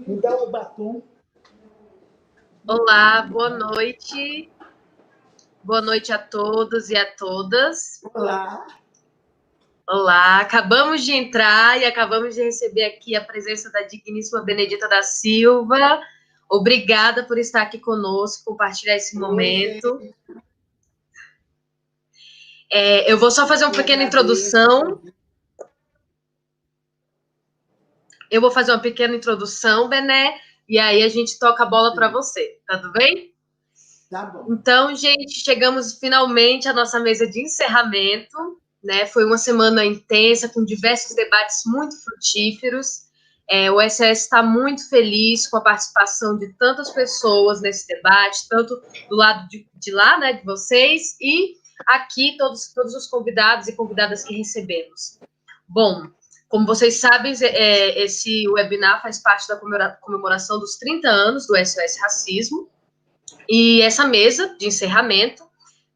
Me dá o batom. Olá, boa noite. Boa noite a todos e a todas. Olá. Olá, acabamos de entrar e acabamos de receber aqui a presença da digníssima Benedita da Silva. Obrigada por estar aqui conosco, compartilhar esse momento. Eu vou só fazer uma pequena introdução. Eu vou fazer uma pequena introdução, Bené, e aí a gente toca a bola para você, tá tudo bem? Tá bom. Então, gente, chegamos finalmente à nossa mesa de encerramento, né? Foi uma semana intensa, com diversos debates muito frutíferos. O SOS está muito feliz com a participação de tantas pessoas nesse debate, tanto do lado de lá, né, de vocês, e aqui todos os convidados e convidadas que recebemos. Bom, como vocês sabem, esse webinar faz parte da comemoração dos 30 anos do SOS Racismo, e essa mesa de encerramento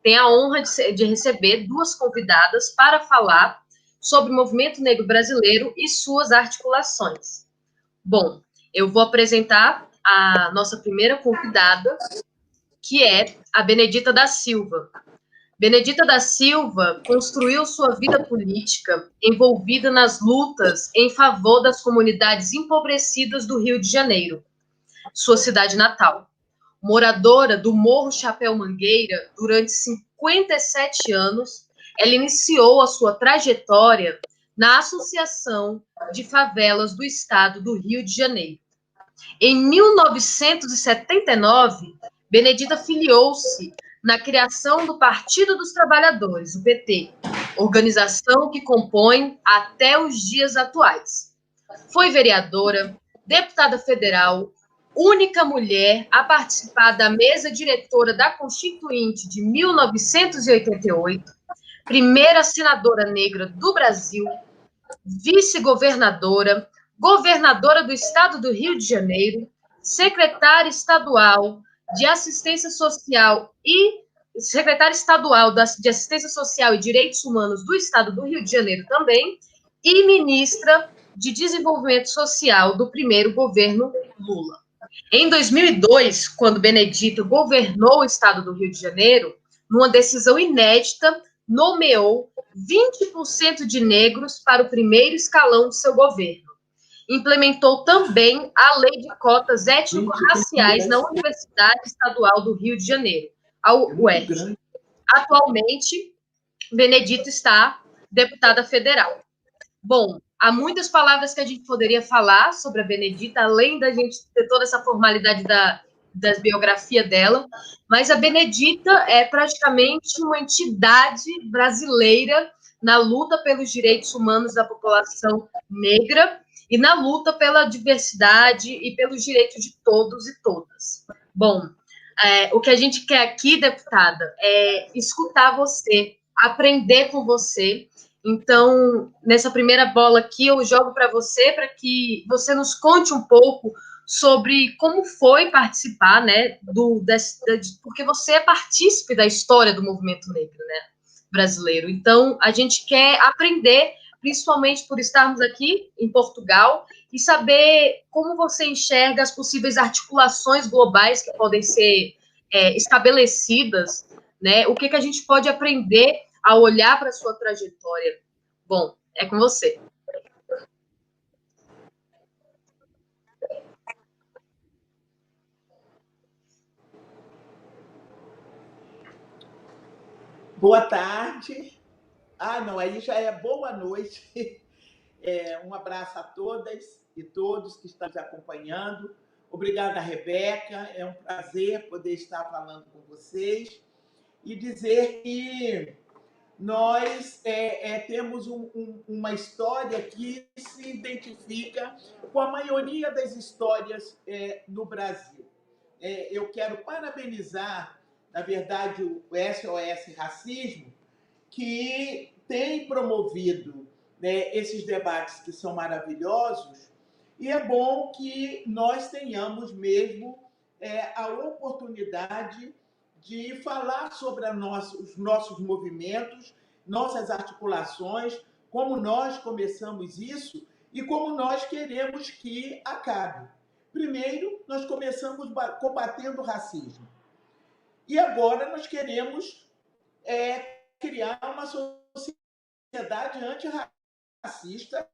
tem a honra de receber duas convidadas para falar sobre o movimento negro brasileiro e suas articulações. Bom, eu vou apresentar a nossa primeira convidada, que é a Benedita da Silva. Benedita da Silva construiu sua vida política envolvida nas lutas em favor das comunidades empobrecidas do Rio de Janeiro, sua cidade natal. Moradora do Morro Chapéu Mangueira durante 57 anos, ela iniciou a sua trajetória na Associação de Favelas do Estado do Rio de Janeiro. Em 1979, Benedita filiou-se na criação do Partido dos Trabalhadores, o PT, organização que compõe até os dias atuais. Foi vereadora, deputada federal, única mulher a participar da mesa diretora da Constituinte de 1988, primeira senadora negra do Brasil, vice-governadora, governadora do estado do Rio de Janeiro, secretária estadual de Assistência Social e secretária estadual de Assistência Social e Direitos Humanos do estado do Rio de Janeiro também, e ministra de Desenvolvimento Social do primeiro governo Lula. Em 2002, quando Benedita governou o estado do Rio de Janeiro, numa decisão inédita, nomeou 20% de negros para o primeiro escalão de seu governo. Implementou também a lei de cotas étnico-raciais na Universidade Estadual do Rio de Janeiro, a UERJ. Atualmente, Benedita está deputada federal. Bom, há muitas palavras que a gente poderia falar sobre a Benedita, além da gente ter toda essa formalidade da biografia dela, mas a Benedita é praticamente uma entidade brasileira na luta pelos direitos humanos da população negra e na luta pela diversidade e pelos direitos de todos e todas. Bom, o que a gente quer aqui, deputada, é escutar você, aprender com você. Então, nessa primeira bola aqui, eu jogo para que você nos conte um pouco sobre como foi participar, né, porque você é partícipe da história do movimento negro, né, brasileiro. Então, a gente quer aprender, principalmente por estarmos aqui em Portugal, e saber como você enxerga as possíveis articulações globais que podem ser estabelecidas, né, o que a gente pode aprender a olhar para a sua trajetória. Bom, é com você. Boa tarde. Não, aí já é boa noite. Um abraço a todas e todos que estão nos acompanhando. Obrigada, Rebeca. É um prazer poder estar falando com vocês e dizer que nós temos uma história que se identifica com a maioria das histórias no Brasil. Eu quero parabenizar, na verdade, o SOS Racismo, que tem promovido, né, esses debates que são maravilhosos, e é bom que nós tenhamos mesmo a oportunidade de falar sobre os nossos movimentos, nossas articulações, como nós começamos isso e como nós queremos que acabe. Primeiro, nós começamos combatendo o racismo. E agora nós queremos criar uma sociedade antirracista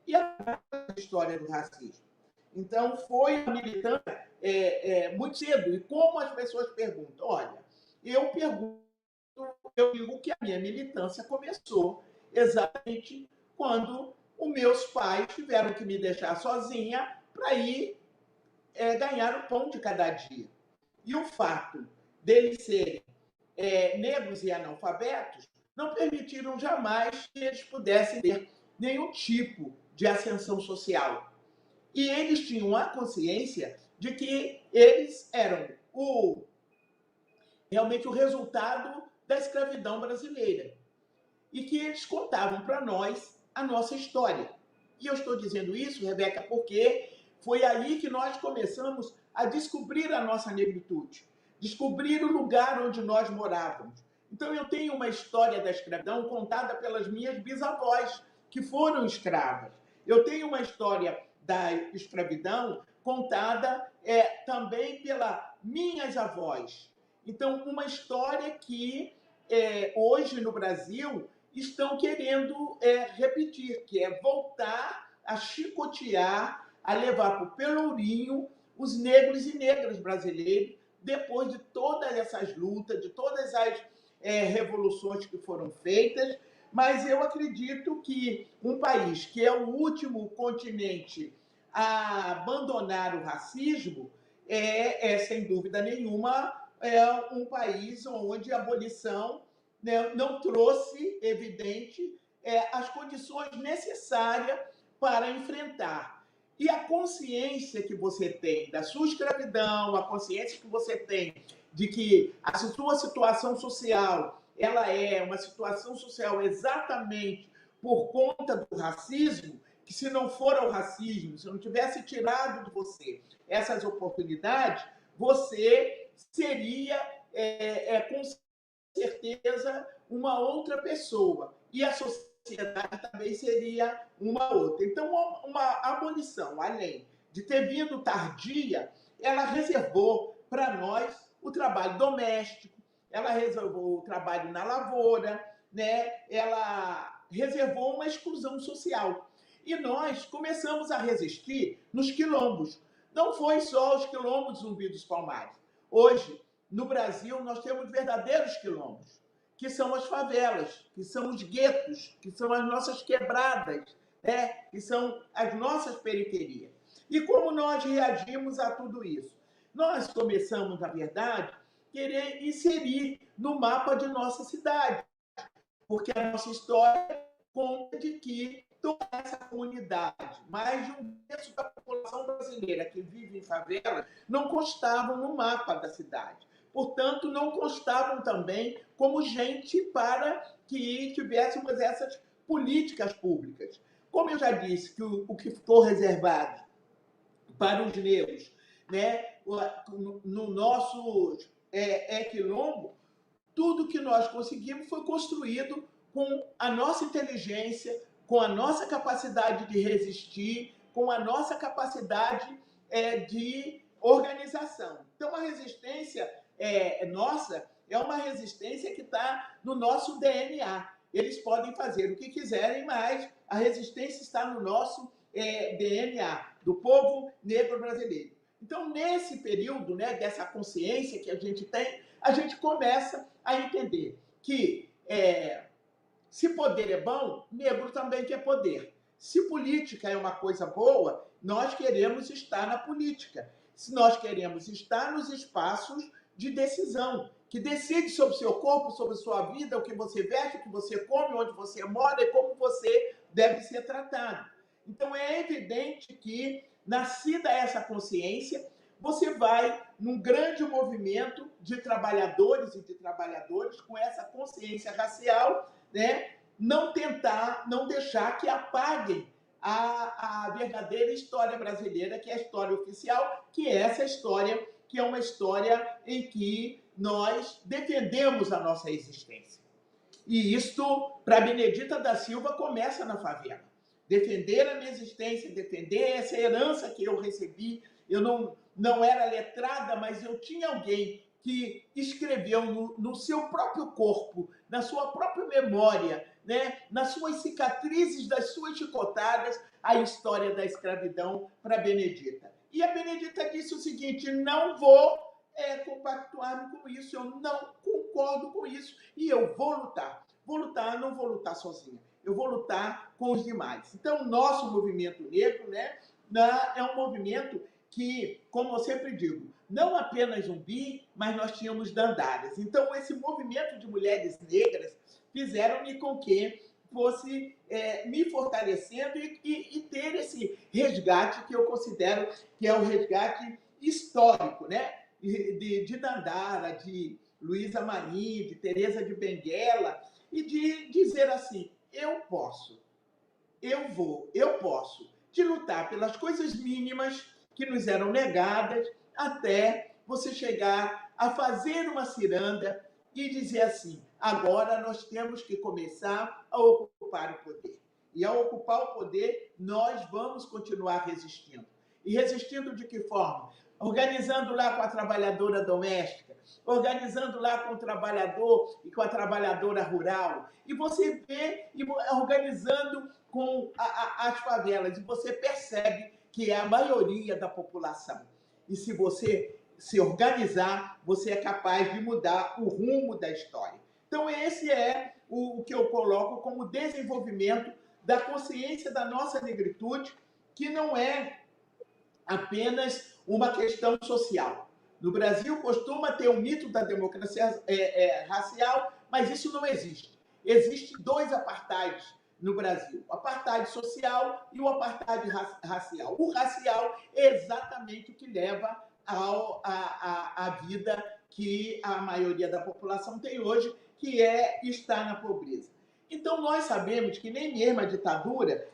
e a história do racismo. Então, foi uma militância muito cedo. E como as pessoas perguntam? Olha, eu digo que a minha militância começou exatamente quando os meus pais tiveram que me deixar sozinha para ir ganhar o pão de cada dia. E o fato deles serem negros e analfabetos não permitiram jamais que eles pudessem ter nenhum tipo de ascensão social. E eles tinham a consciência de que eles eram realmente o resultado da escravidão brasileira. E que eles contavam para nós a nossa história. E eu estou dizendo isso, Rebeca, porque foi aí que nós começamos a descobrir a nossa negritude, descobrir o lugar onde nós morávamos. Então, eu tenho uma história da escravidão contada pelas minhas bisavós, que foram escravas. Eu tenho uma história da escravidão contada também pelas minhas avós. Então, uma história que hoje no Brasil estão querendo repetir, que é voltar a chicotear, a levar para o pelourinho os negros e negras brasileiros, depois de todas essas lutas, de todas as revoluções que foram feitas. Mas eu acredito que um país que é o último continente a abandonar o racismo sem dúvida nenhuma, um país onde a abolição não trouxe, evidente, as condições necessárias para enfrentar. E a consciência que você tem da sua escravidão, a consciência que você tem de que a sua situação social ela é uma situação social exatamente por conta do racismo, que se não for o racismo, se não tivesse tirado de você essas oportunidades, você seria, com certeza, uma outra pessoa. E a sociedade também seria uma outra. Então, uma abolição, além de ter vindo tardia, ela reservou para nós o trabalho doméstico, ela reservou o trabalho na lavoura, né? Ela reservou uma exclusão social. E nós começamos a resistir nos quilombos. Não foi só os quilombos Zumbi dos Palmares. Hoje, no Brasil, nós temos verdadeiros quilombos, que são as favelas, que são os guetos, que são as nossas quebradas, né? Que são as nossas periferias. E como nós reagimos a tudo isso? Nós começamos, na verdade, querer inserir no mapa de nossa cidade, porque a nossa história conta de que toda essa comunidade, mais de um terço da população brasileira que vive em favela, não constavam no mapa da cidade. Portanto, não constavam também como gente para que tivéssemos essas políticas públicas. Como eu já disse, que o que ficou reservado para os negros, né, no nosso quilombo, tudo que nós conseguimos foi construído com a nossa inteligência, com a nossa capacidade de resistir, com a nossa capacidade de organização. Então, a resistência nossa é uma resistência que está no nosso DNA. Eles podem fazer o que quiserem, mas a resistência está no nosso DNA, do povo negro brasileiro. Então, nesse período, né, dessa consciência que a gente tem, a gente começa a entender que se poder é bom, negro também quer poder. Se política é uma coisa boa, nós queremos estar na política. Se nós queremos estar nos espaços de decisão, que decide sobre o seu corpo, sobre a sua vida, o que você veste, o que você come, onde você mora e como você deve ser tratado. Então, é evidente que, nascida essa consciência, você vai num grande movimento de trabalhadores e de trabalhadoras com essa consciência racial, né? Não deixar que apaguem a verdadeira história brasileira, que é a história oficial, que é essa história, que é uma história em que nós defendemos a nossa existência. E isto, para Benedita da Silva, começa na favela. Defender a minha existência, defender essa herança que eu recebi. Eu não era letrada, mas eu tinha alguém que escreveu no seu próprio corpo, na sua própria memória, né, nas suas cicatrizes, das suas chicotadas, a história da escravidão para Benedita. E a Benedita disse o seguinte: não vou compactuar com isso, eu não concordo com isso e eu vou lutar. Vou lutar, não vou lutar sozinha, eu vou lutar com os demais. Então, o nosso movimento negro, né, é um movimento que, como eu sempre digo, não apenas Zumbi, mas nós tínhamos Dandaras. Então, esse movimento de mulheres negras fizeram-me com que fosse me fortalecendo e ter esse resgate que eu considero que é o resgate histórico, né? De Dandara, de Luísa Marim, de Teresa de Benguela, e de dizer assim: eu posso, eu posso, de lutar pelas coisas mínimas que nos eram negadas, até você chegar a fazer uma ciranda e dizer assim: agora nós temos que começar a ocupar o poder. E ao ocupar o poder, nós vamos continuar resistindo. E resistindo de que forma? Organizando lá com a trabalhadora doméstica, organizando lá com o trabalhador e com a trabalhadora rural. E você vê organizando com as favelas, e você percebe que é a maioria da população. E se você se organizar, você é capaz de mudar o rumo da história. Então, esse é o que eu coloco como desenvolvimento da consciência da nossa negritude, que não é apenas uma questão social. No Brasil, costuma ter o mito da democracia racial, mas isso não existe. Existem dois apartheids no Brasil: o apartheid social e o apartheid racial. O racial é exatamente o que leva à vida que a maioria da população tem hoje, que é estar na pobreza. Então, nós sabemos que nem mesmo a ditadura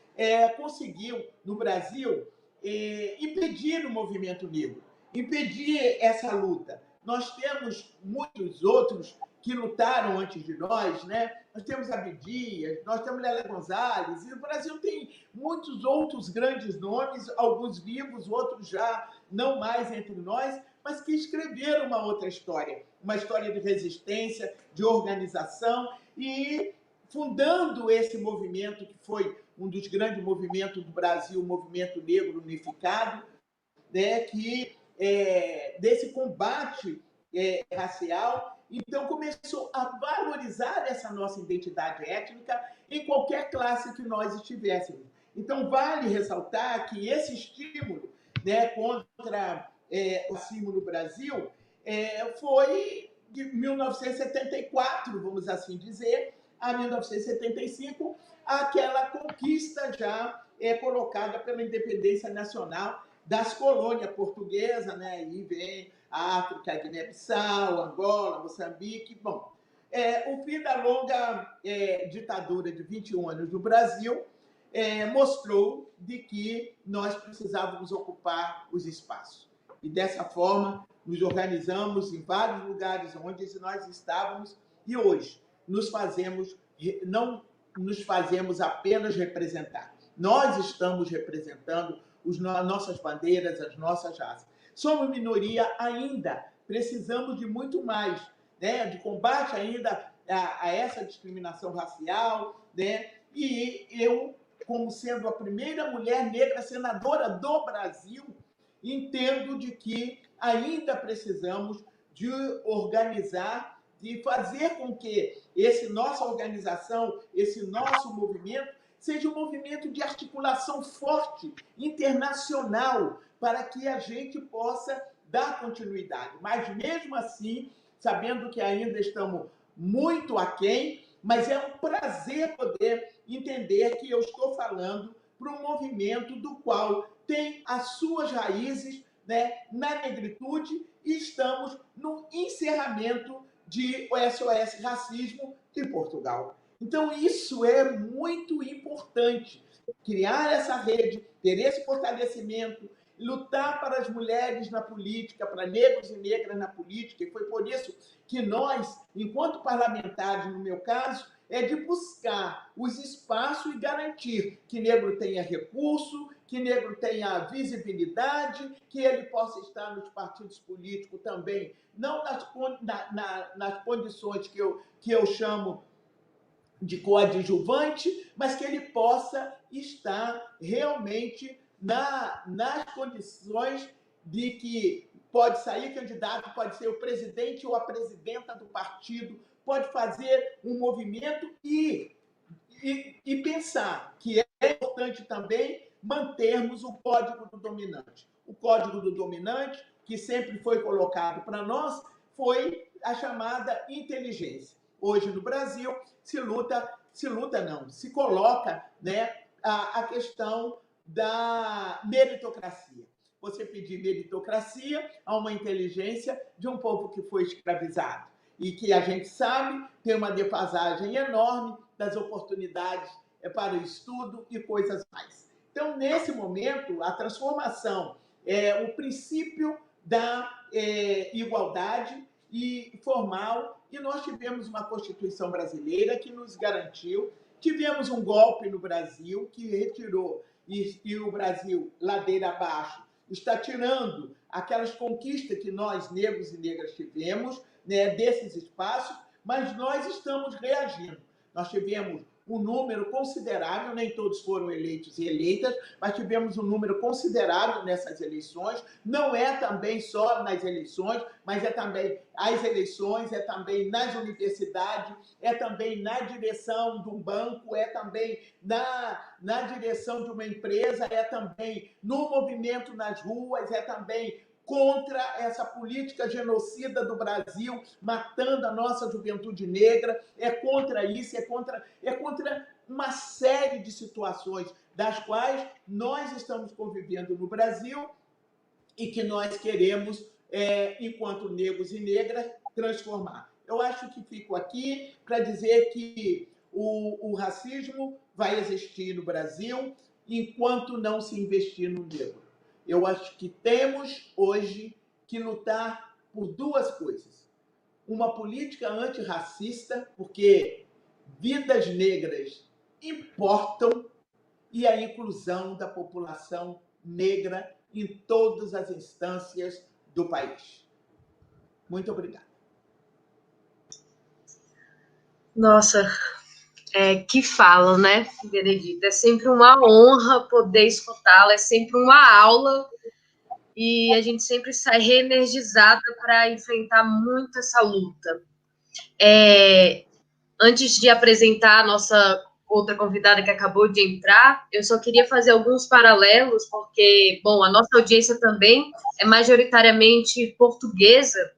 conseguiu, no Brasil, impedir o movimento negro, impedir essa luta. Nós temos muitos outros que lutaram antes de nós, né? Nós temos Abdias, nós temos Lélia Gonzalez, e o Brasil tem muitos outros grandes nomes, alguns vivos, outros já não mais entre nós, mas que escreveram uma outra história, uma história de resistência, de organização, e fundando esse movimento que foi um dos grandes movimentos do Brasil, o Movimento Negro Unificado, né, que desse combate racial. Então, começou a valorizar essa nossa identidade étnica em qualquer classe que nós estivéssemos. Então, vale ressaltar que esse estímulo, né, contra o racismo no Brasil foi de 1974, vamos assim dizer, a 1975, aquela conquista já colocada pela independência nacional das colônias portuguesas, né? Aí vem a África, a Guiné-Bissau, Angola, Moçambique. Bom, o fim da longa ditadura de 21 anos no Brasil mostrou de que nós precisávamos ocupar os espaços. E dessa forma, nos organizamos em vários lugares onde nós estávamos e hoje não nos fazemos apenas representar. Nós estamos representando as nossas bandeiras, as nossas raças. Somos minoria ainda, precisamos de muito mais, né? De combate ainda a essa discriminação racial, né? E eu, como sendo a primeira mulher negra senadora do Brasil, entendo de que ainda precisamos de organizar, de fazer com que essa nossa organização, esse nosso movimento, seja um movimento de articulação forte, internacional, para que a gente possa dar continuidade. Mas, mesmo assim, sabendo que ainda estamos muito aquém, mas é um prazer poder entender que eu estou falando para um movimento do qual tem as suas raízes, né, na negritude, e estamos no encerramento de SOS Racismo em Portugal. Então, isso é muito importante, criar essa rede, ter esse fortalecimento, lutar para as mulheres na política, para negros e negras na política, e foi por isso que nós, enquanto parlamentares, no meu caso, é de buscar os espaços e garantir que negro tenha recurso, que negro tenha visibilidade, que ele possa estar nos partidos políticos também, não nas condições que eu chamo de coadjuvante, mas que ele possa estar realmente nas condições de que pode sair candidato, pode ser o presidente ou a presidenta do partido, pode fazer um movimento e pensar que é importante também mantermos o código do dominante. O código do dominante, que sempre foi colocado para nós, foi a chamada inteligência. Hoje, no Brasil, se coloca, né, a questão da meritocracia. Você pedir meritocracia a uma inteligência de um povo que foi escravizado e que a gente sabe tem uma defasagem enorme das oportunidades para o estudo e coisas mais. Então, nesse momento, a transformação é o princípio da igualdade e formal, e nós tivemos uma Constituição brasileira que nos garantiu, tivemos um golpe no Brasil que retirou, e o Brasil, ladeira abaixo, está tirando aquelas conquistas que nós, negros e negras, tivemos, né, desses espaços, mas nós estamos reagindo. Nós tivemos um número considerável, nem todos foram eleitos e eleitas, mas tivemos um número considerável nessas eleições. Não é também só nas eleições, mas é também as eleições, é também nas universidades, é também na direção de um banco, é também na direção de uma empresa, é também no movimento nas ruas, é também contra essa política genocida do Brasil, matando a nossa juventude negra, é contra isso, é contra uma série de situações das quais nós estamos convivendo no Brasil e que nós queremos, enquanto negros e negras, transformar. Eu acho que fico aqui para dizer que o racismo vai existir no Brasil enquanto não se investir no negro. Eu acho que temos hoje que lutar por duas coisas. Uma política antirracista, porque vidas negras importam, e a inclusão da população negra em todas as instâncias do país. Muito obrigada. Nossa, que fala, né, Benedita? É sempre uma honra poder escutá-la, é sempre uma aula e a gente sempre sai reenergizada para enfrentar muito essa luta. Antes de apresentar a nossa outra convidada que acabou de entrar, eu só queria fazer alguns paralelos, porque, bom, a nossa audiência também é majoritariamente portuguesa,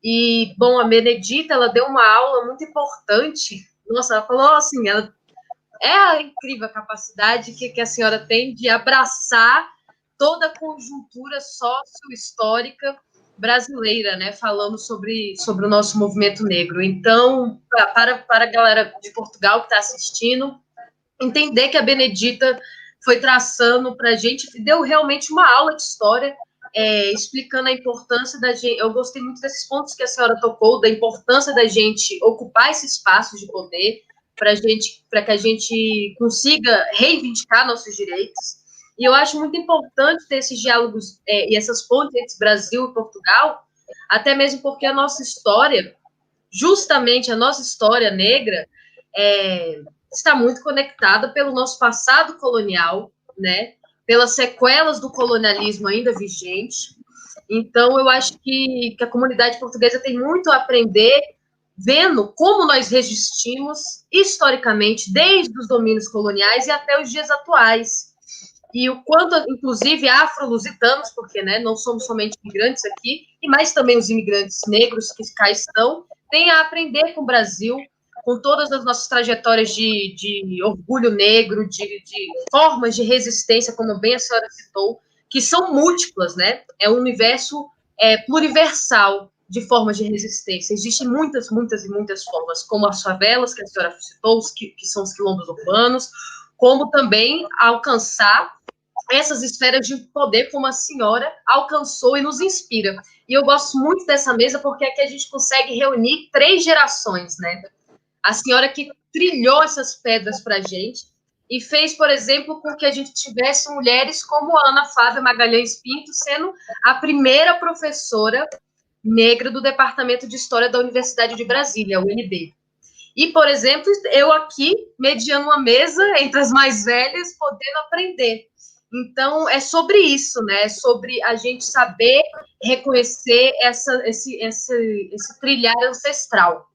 e, bom, a Benedita, ela deu uma aula muito importante. Nossa, ela falou assim, é a incrível capacidade que a senhora tem de abraçar toda a conjuntura sócio-histórica brasileira, né, falando sobre o nosso movimento negro. Então, para a galera de Portugal que está assistindo, entender que a Benedita foi traçando para a gente, deu realmente uma aula de história, explicando a importância da gente. Eu gostei muito desses pontos que a senhora tocou, da importância da gente ocupar esses espaços de poder, para que a gente consiga reivindicar nossos direitos. E eu acho muito importante ter esses diálogos e essas pontes entre Brasil e Portugal, até mesmo porque a nossa história, justamente a nossa história negra, está muito conectada pelo nosso passado colonial, né? Pelas sequelas do colonialismo ainda vigente. Então, eu acho que a comunidade portuguesa tem muito a aprender vendo como nós resistimos historicamente, desde os domínios coloniais e até os dias atuais. E o quanto, inclusive, afro-lusitanos, porque, né, não somos somente imigrantes aqui, e mais também os imigrantes negros que cá estão, têm a aprender com o Brasil, com todas as nossas trajetórias de orgulho negro, de formas de resistência, como bem a senhora citou, que são múltiplas, né? É um universo pluriversal de formas de resistência. Existem muitas, muitas e muitas formas, como as favelas, que a senhora citou, que são os quilombos urbanos, como também alcançar essas esferas de poder como a senhora alcançou e nos inspira. E eu gosto muito dessa mesa porque aqui a gente consegue reunir 3 gerações, né? A senhora que trilhou essas pedras para a gente e fez, por exemplo, com que a gente tivesse mulheres como a Ana Flávia Magalhães Pinto sendo a primeira professora negra do Departamento de História da Universidade de Brasília, UNB. E, por exemplo, eu aqui, mediando uma mesa entre as mais velhas, podendo aprender. Então, é sobre isso, né? É sobre a gente saber reconhecer esse trilhar ancestral.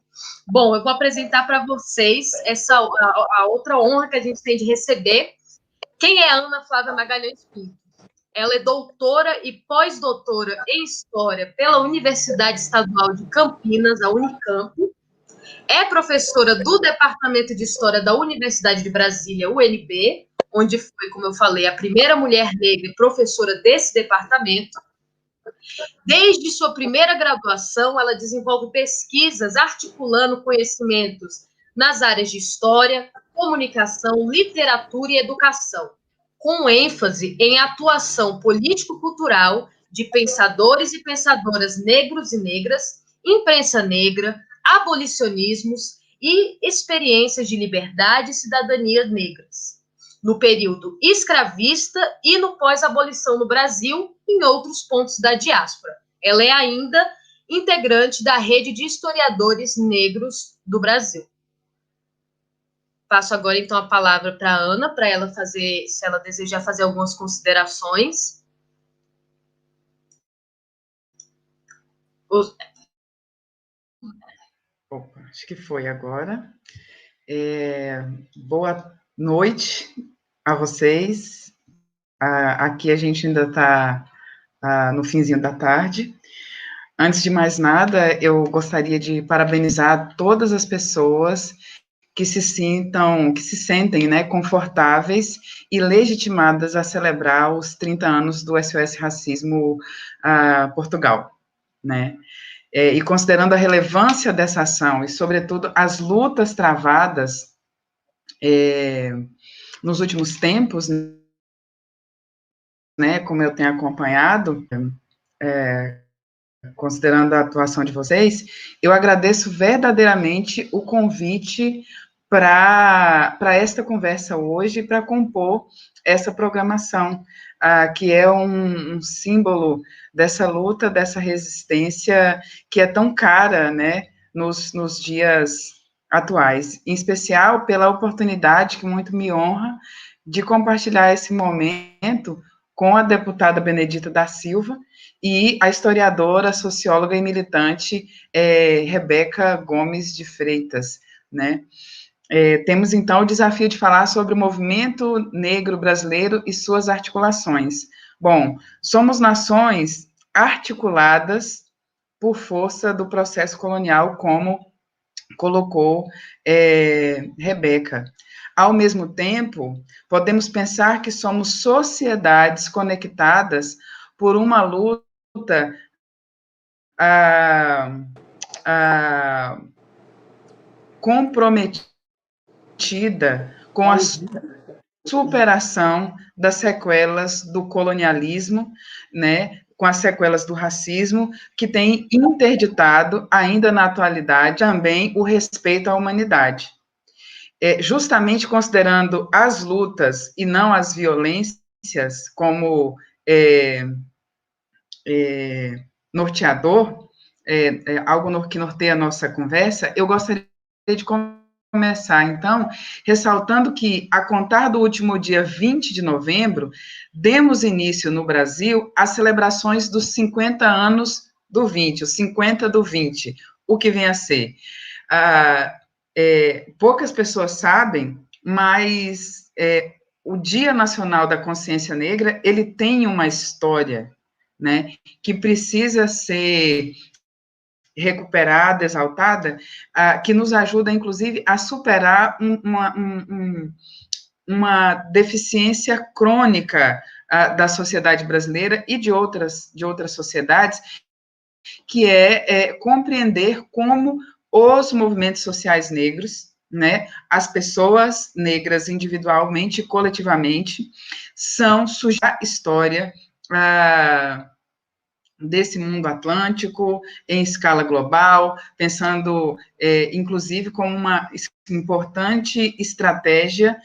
Bom, eu vou apresentar para vocês a outra honra que a gente tem de receber. Quem é a Ana Flávia Magalhães Pinto? Ela é doutora e pós-doutora em História pela Universidade Estadual de Campinas, a Unicamp. É professora do Departamento de História da Universidade de Brasília, UNB, onde foi, como eu falei, a primeira mulher negra professora desse departamento. Desde sua primeira graduação, ela desenvolve pesquisas articulando conhecimentos nas áreas de história, comunicação, literatura e educação, com ênfase em atuação político-cultural de pensadores e pensadoras negros e negras, imprensa negra, abolicionismos e experiências de liberdade e cidadania negras, no período escravista e no pós-abolição no Brasil e em outros pontos da diáspora. Ela é ainda integrante da Rede de Historiadores Negros do Brasil. Passo agora, então, a palavra para a Ana, para ela fazer, se ela desejar fazer algumas considerações. Opa, acho que foi agora. Boa noite a vocês. Aqui a gente ainda está no finzinho da tarde. Antes de mais nada, eu gostaria de parabenizar todas as pessoas que se sentem, né, confortáveis e legitimadas a celebrar os 30 anos do SOS Racismo Portugal, né? E considerando a relevância dessa ação e, sobretudo, as lutas travadas nos últimos tempos, né, como eu tenho acompanhado, considerando a atuação de vocês, eu agradeço verdadeiramente o convite para esta conversa hoje, para compor essa programação, que é um símbolo dessa luta, dessa resistência que é tão cara, né, nos dias atuais, em especial pela oportunidade que muito me honra de compartilhar esse momento com a deputada Benedita da Silva e a historiadora, socióloga e militante Rebeca Gomes de Freitas, né? Temos, então, o desafio de falar sobre o movimento negro brasileiro e suas articulações. Bom, somos nações articuladas por força do processo colonial, como colocou Rebeca. Ao mesmo tempo, podemos pensar que somos sociedades conectadas por uma luta comprometida com a superação das sequelas do colonialismo, né, com as sequelas do racismo, que tem interditado, ainda na atualidade, também o respeito à humanidade. Justamente considerando as lutas e não as violências como norteador, algo que norteia a nossa conversa, eu gostaria de começar, então, ressaltando que, a contar do último dia 20 de novembro, demos início no Brasil às celebrações dos 50 anos do 20, os 50 do 20, o que vem a ser. Poucas pessoas sabem, mas o Dia Nacional da Consciência Negra, ele tem uma história, né, que precisa ser recuperada, exaltada, que nos ajuda, inclusive, a superar uma deficiência crônica da sociedade brasileira e de outras sociedades, que é compreender como os movimentos sociais negros, né, as pessoas negras individualmente e coletivamente, são sujeitos à história desse mundo atlântico, em escala global, pensando, inclusive, como uma importante estratégia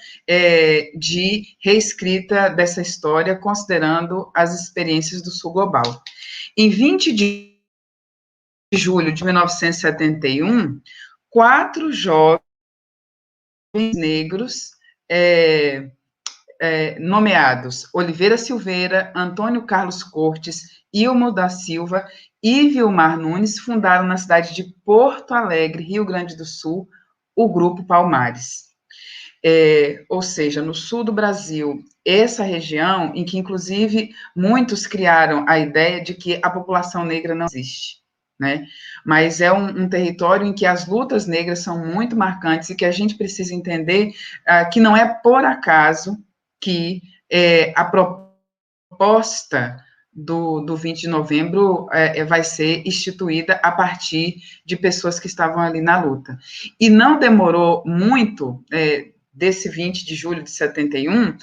de reescrita dessa história, considerando as experiências do Sul Global. Em 20 de julho de 1971, 4 jovens negros nomeados Oliveira Silveira, Antônio Carlos Cortes, Ilmo da Silva e Vilmar Nunes fundaram na cidade de Porto Alegre, Rio Grande do Sul, o Grupo Palmares. Ou seja, no sul do Brasil, essa região em que, inclusive, muitos criaram a ideia de que a população negra não existe, né? Mas é um território em que as lutas negras são muito marcantes e que a gente precisa entender que não é por acaso que a proposta do 20 de novembro vai ser instituída a partir de pessoas que estavam ali na luta. E não demorou muito, desse 20 de julho de 71,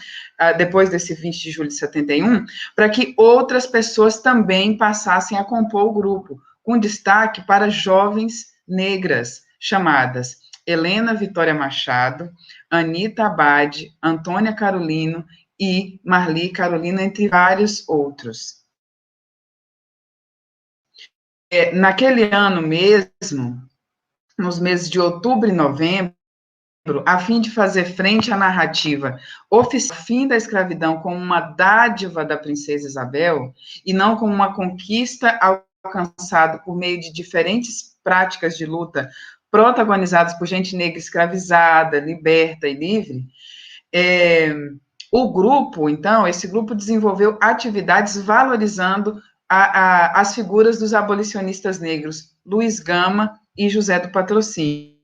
depois desse 20 de julho de 71, para que outras pessoas também passassem a compor o grupo, com destaque para jovens negras, chamadas Helena Vitória Machado, Anita Abad, Antônia Carolino e Marli Carolina, entre vários outros. Naquele ano mesmo, nos meses de outubro e novembro, a fim de fazer frente à narrativa oficial, fim da escravidão como uma dádiva da princesa Isabel, e não como uma conquista alcançada por meio de diferentes práticas de luta protagonizadas por gente negra escravizada, liberta e livre, o grupo, então, esse grupo desenvolveu atividades valorizando as figuras dos abolicionistas negros, Luiz Gama e José do Patrocínio,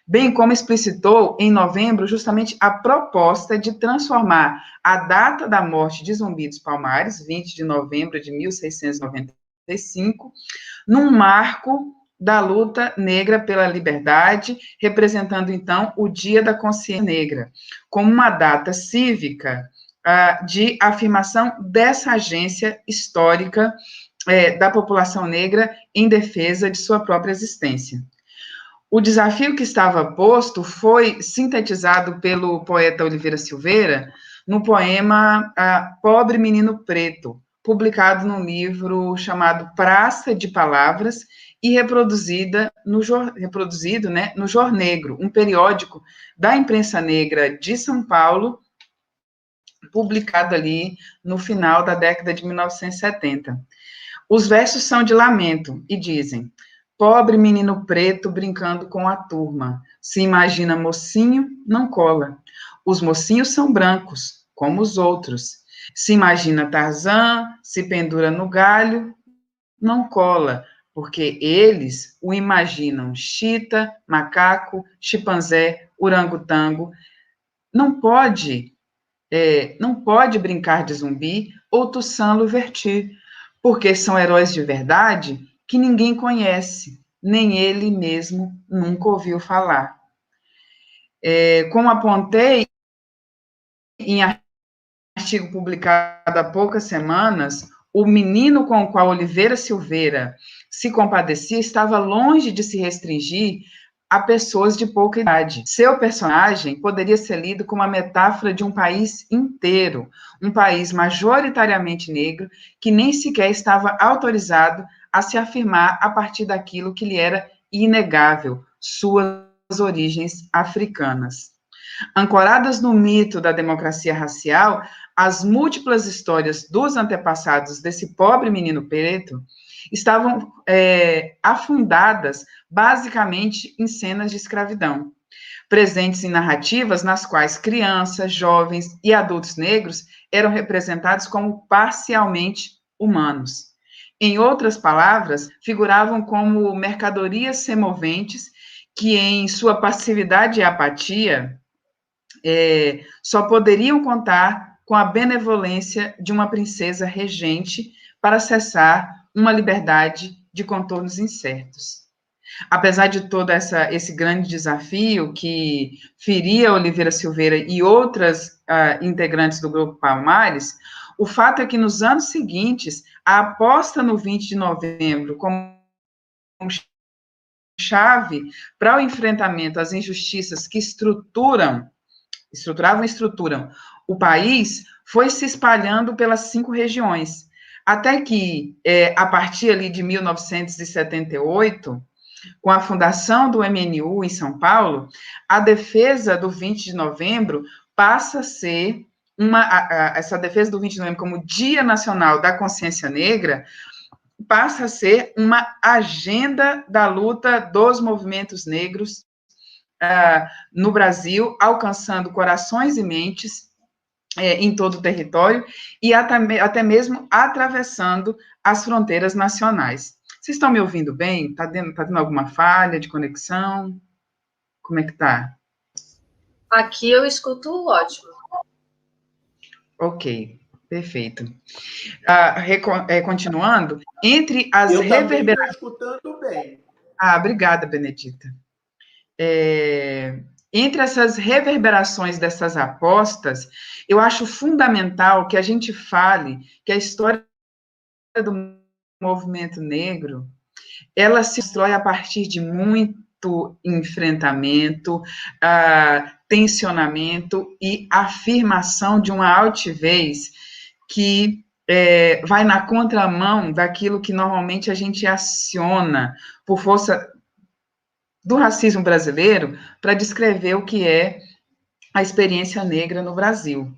bem como explicitou em novembro justamente a proposta de transformar a data da morte de Zumbi dos Palmares, 20 de novembro de 1695, num marco da luta negra pela liberdade, representando, então, o Dia da Consciência Negra, como uma data cívica de afirmação dessa agência histórica da população negra em defesa de sua própria existência. O desafio que estava posto foi sintetizado pelo poeta Oliveira Silveira no poema Pobre Menino Preto, publicado num livro chamado Praça de Palavras e reproduzido no Jor Negro, um periódico da imprensa negra de São Paulo, publicado ali no final da década de 1970. Os versos são de lamento e dizem: pobre menino preto brincando com a turma, se imagina mocinho, não cola. Os mocinhos são brancos, como os outros. Se imagina Tarzan, se pendura no galho, não cola, porque eles o imaginam chita, macaco, chimpanzé, orangotango. Não pode brincar de zumbi ou Toussaint Louverture, porque são heróis de verdade que ninguém conhece, nem ele mesmo nunca ouviu falar. Como apontei em artigo publicado há poucas semanas, o menino com o qual Oliveira Silveira se compadecia estava longe de se restringir a pessoas de pouca idade. Seu personagem poderia ser lido como uma metáfora de um país inteiro, um país majoritariamente negro, que nem sequer estava autorizado a se afirmar a partir daquilo que lhe era inegável, suas origens africanas. Ancoradas no mito da democracia racial, as múltiplas histórias dos antepassados desse pobre menino preto estavam afundadas basicamente em cenas de escravidão, presentes em narrativas nas quais crianças, jovens e adultos negros eram representados como parcialmente humanos. Em outras palavras, figuravam como mercadorias semoventes que, em sua passividade e apatia, só poderiam contar com a benevolência de uma princesa regente para acessar uma liberdade de contornos incertos. Apesar de todo esse grande desafio que feria Oliveira Silveira e outras integrantes do Grupo Palmares, O fato é que, nos anos seguintes, a aposta no 20 de novembro como chave para o enfrentamento às injustiças que estruturavam e estruturam o país, foi se espalhando pelas 5 regiões, até que, a partir ali de 1978, com a fundação do MNU em São Paulo, a defesa do 20 de novembro passa a ser essa defesa do 20 de novembro como Dia Nacional da Consciência Negra, passa a ser uma agenda da luta dos movimentos negros no Brasil, alcançando corações e mentes em todo o território e até mesmo atravessando as fronteiras nacionais. Vocês estão me ouvindo bem? Está tendo alguma falha de conexão? Como é que está? Aqui eu escuto ótimo. Ok, perfeito. Continuando, entre as reverberações... Eu também estou escutando bem. Obrigada, Benedita. Entre essas reverberações dessas apostas, eu acho fundamental que a gente fale que a história do movimento negro, ela se constrói a partir de muito enfrentamento, tensionamento e afirmação de uma altivez que vai na contramão daquilo que normalmente a gente aciona por força do racismo brasileiro para descrever o que é a experiência negra no Brasil.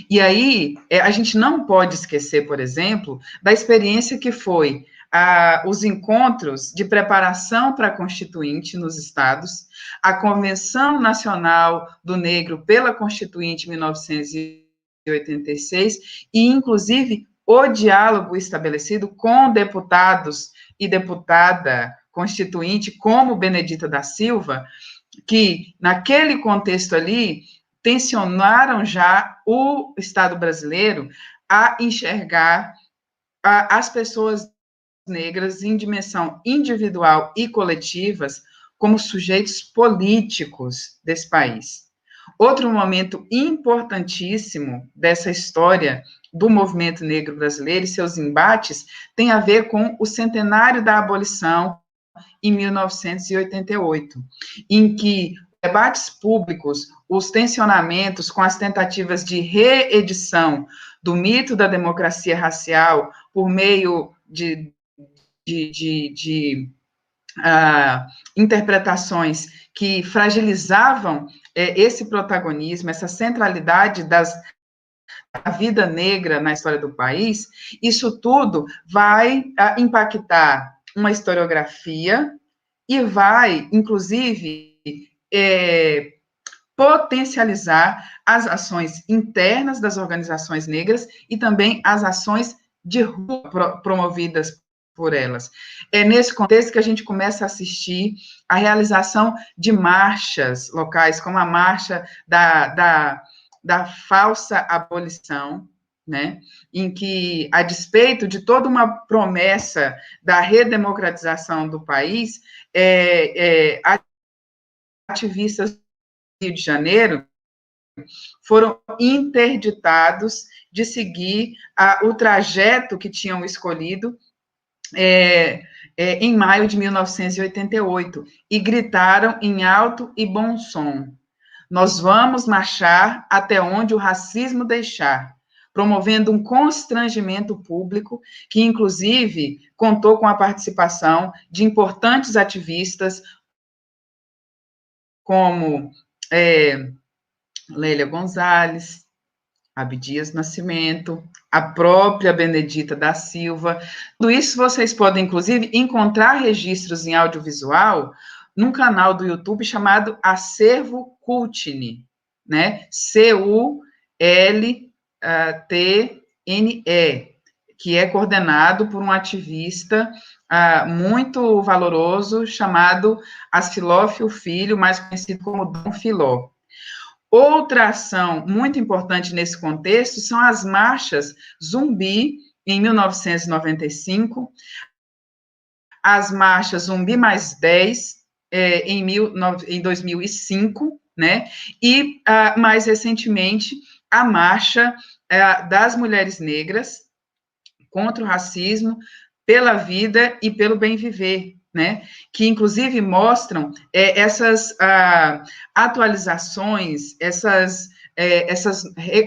E aí, a gente não pode esquecer, por exemplo, da experiência que foi os encontros de preparação para a Constituinte nos estados, a Convenção Nacional do Negro pela Constituinte em 1986, e, inclusive, o diálogo estabelecido com deputados e deputada constituinte, como Benedita da Silva, que, naquele contexto ali, tensionaram já o Estado brasileiro a enxergar as pessoas negras em dimensão individual e coletivas como sujeitos políticos desse país. Outro momento importantíssimo dessa história do movimento negro brasileiro e seus embates tem a ver com o centenário da abolição em 1988, em que debates públicos, os tensionamentos com as tentativas de reedição do mito da democracia racial por meio de interpretações que fragilizavam esse protagonismo, essa centralidade da vida negra na história do país, isso tudo vai impactar uma historiografia e vai, inclusive, potencializar as ações internas das organizações negras e também as ações de rua promovidas por elas. É nesse contexto que a gente começa a assistir a realização de marchas locais, como a marcha da falsa abolição, né, em que, a despeito de toda uma promessa da redemocratização do país, ativistas do Rio de Janeiro foram interditados de seguir o trajeto que tinham escolhido em maio de 1988, e gritaram em alto e bom som: nós vamos marchar até onde o racismo deixar, promovendo um constrangimento público que, inclusive, contou com a participação de importantes ativistas como Lélia Gonzalez, Abdias Nascimento, a própria Benedita da Silva. Tudo isso vocês podem, inclusive, encontrar registros em audiovisual num canal do YouTube chamado Acervo Cultne, né? CULTNE, que é coordenado por um ativista muito valoroso chamado Asfilófio Filho, mais conhecido como Dom Filó. Outra ação muito importante nesse contexto são as marchas Zumbi, em 1995, as marchas Zumbi mais 10, em 2005, né? E, mais recentemente, a marcha das mulheres negras contra o racismo, pela vida e pelo bem viver, né? Que inclusive mostram essas atualizações, essas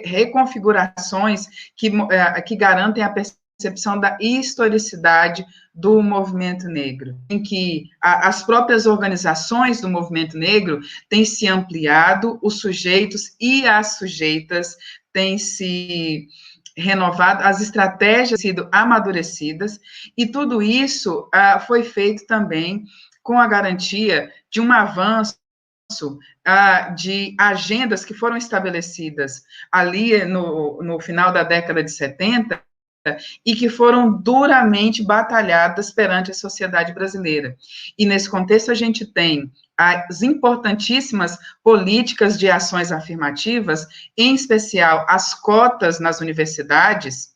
reconfigurações que garantem a percepção da historicidade do movimento negro, em que as próprias organizações do movimento negro têm se ampliado, os sujeitos e as sujeitas têm se renovado, as estratégias sido amadurecidas, e tudo isso foi feito também com a garantia de um avanço de agendas que foram estabelecidas ali no final da década de 70 e que foram duramente batalhadas perante a sociedade brasileira. E nesse contexto a gente tem as importantíssimas políticas de ações afirmativas, em especial as cotas nas universidades,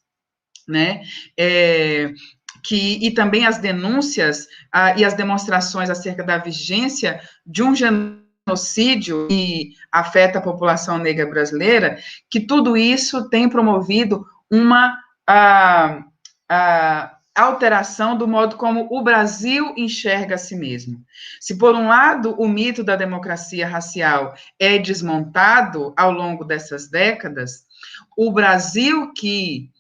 né, e também as denúncias e as demonstrações acerca da vigência de um genocídio que afeta a população negra brasileira, que tudo isso tem promovido uma alteração do modo como o Brasil enxerga a si mesmo. Se, por um lado, o mito da democracia racial é desmontado ao longo dessas décadas, o Brasil que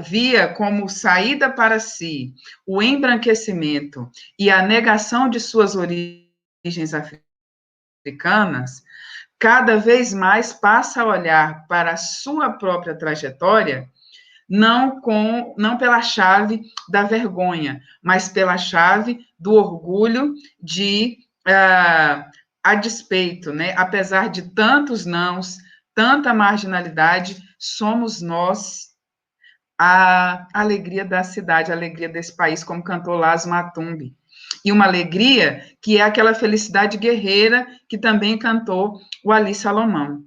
via como saída para si o embranquecimento e a negação de suas origens africanas, cada vez mais passa a olhar para a sua própria trajetória não pela chave da vergonha, mas pela chave do orgulho de, a despeito, né? Apesar de tantos nãos, tanta marginalidade, somos nós a alegria da cidade, a alegria desse país, como cantou Lázaro Matumbi. E uma alegria que é aquela felicidade guerreira que também cantou o Ali Salomão.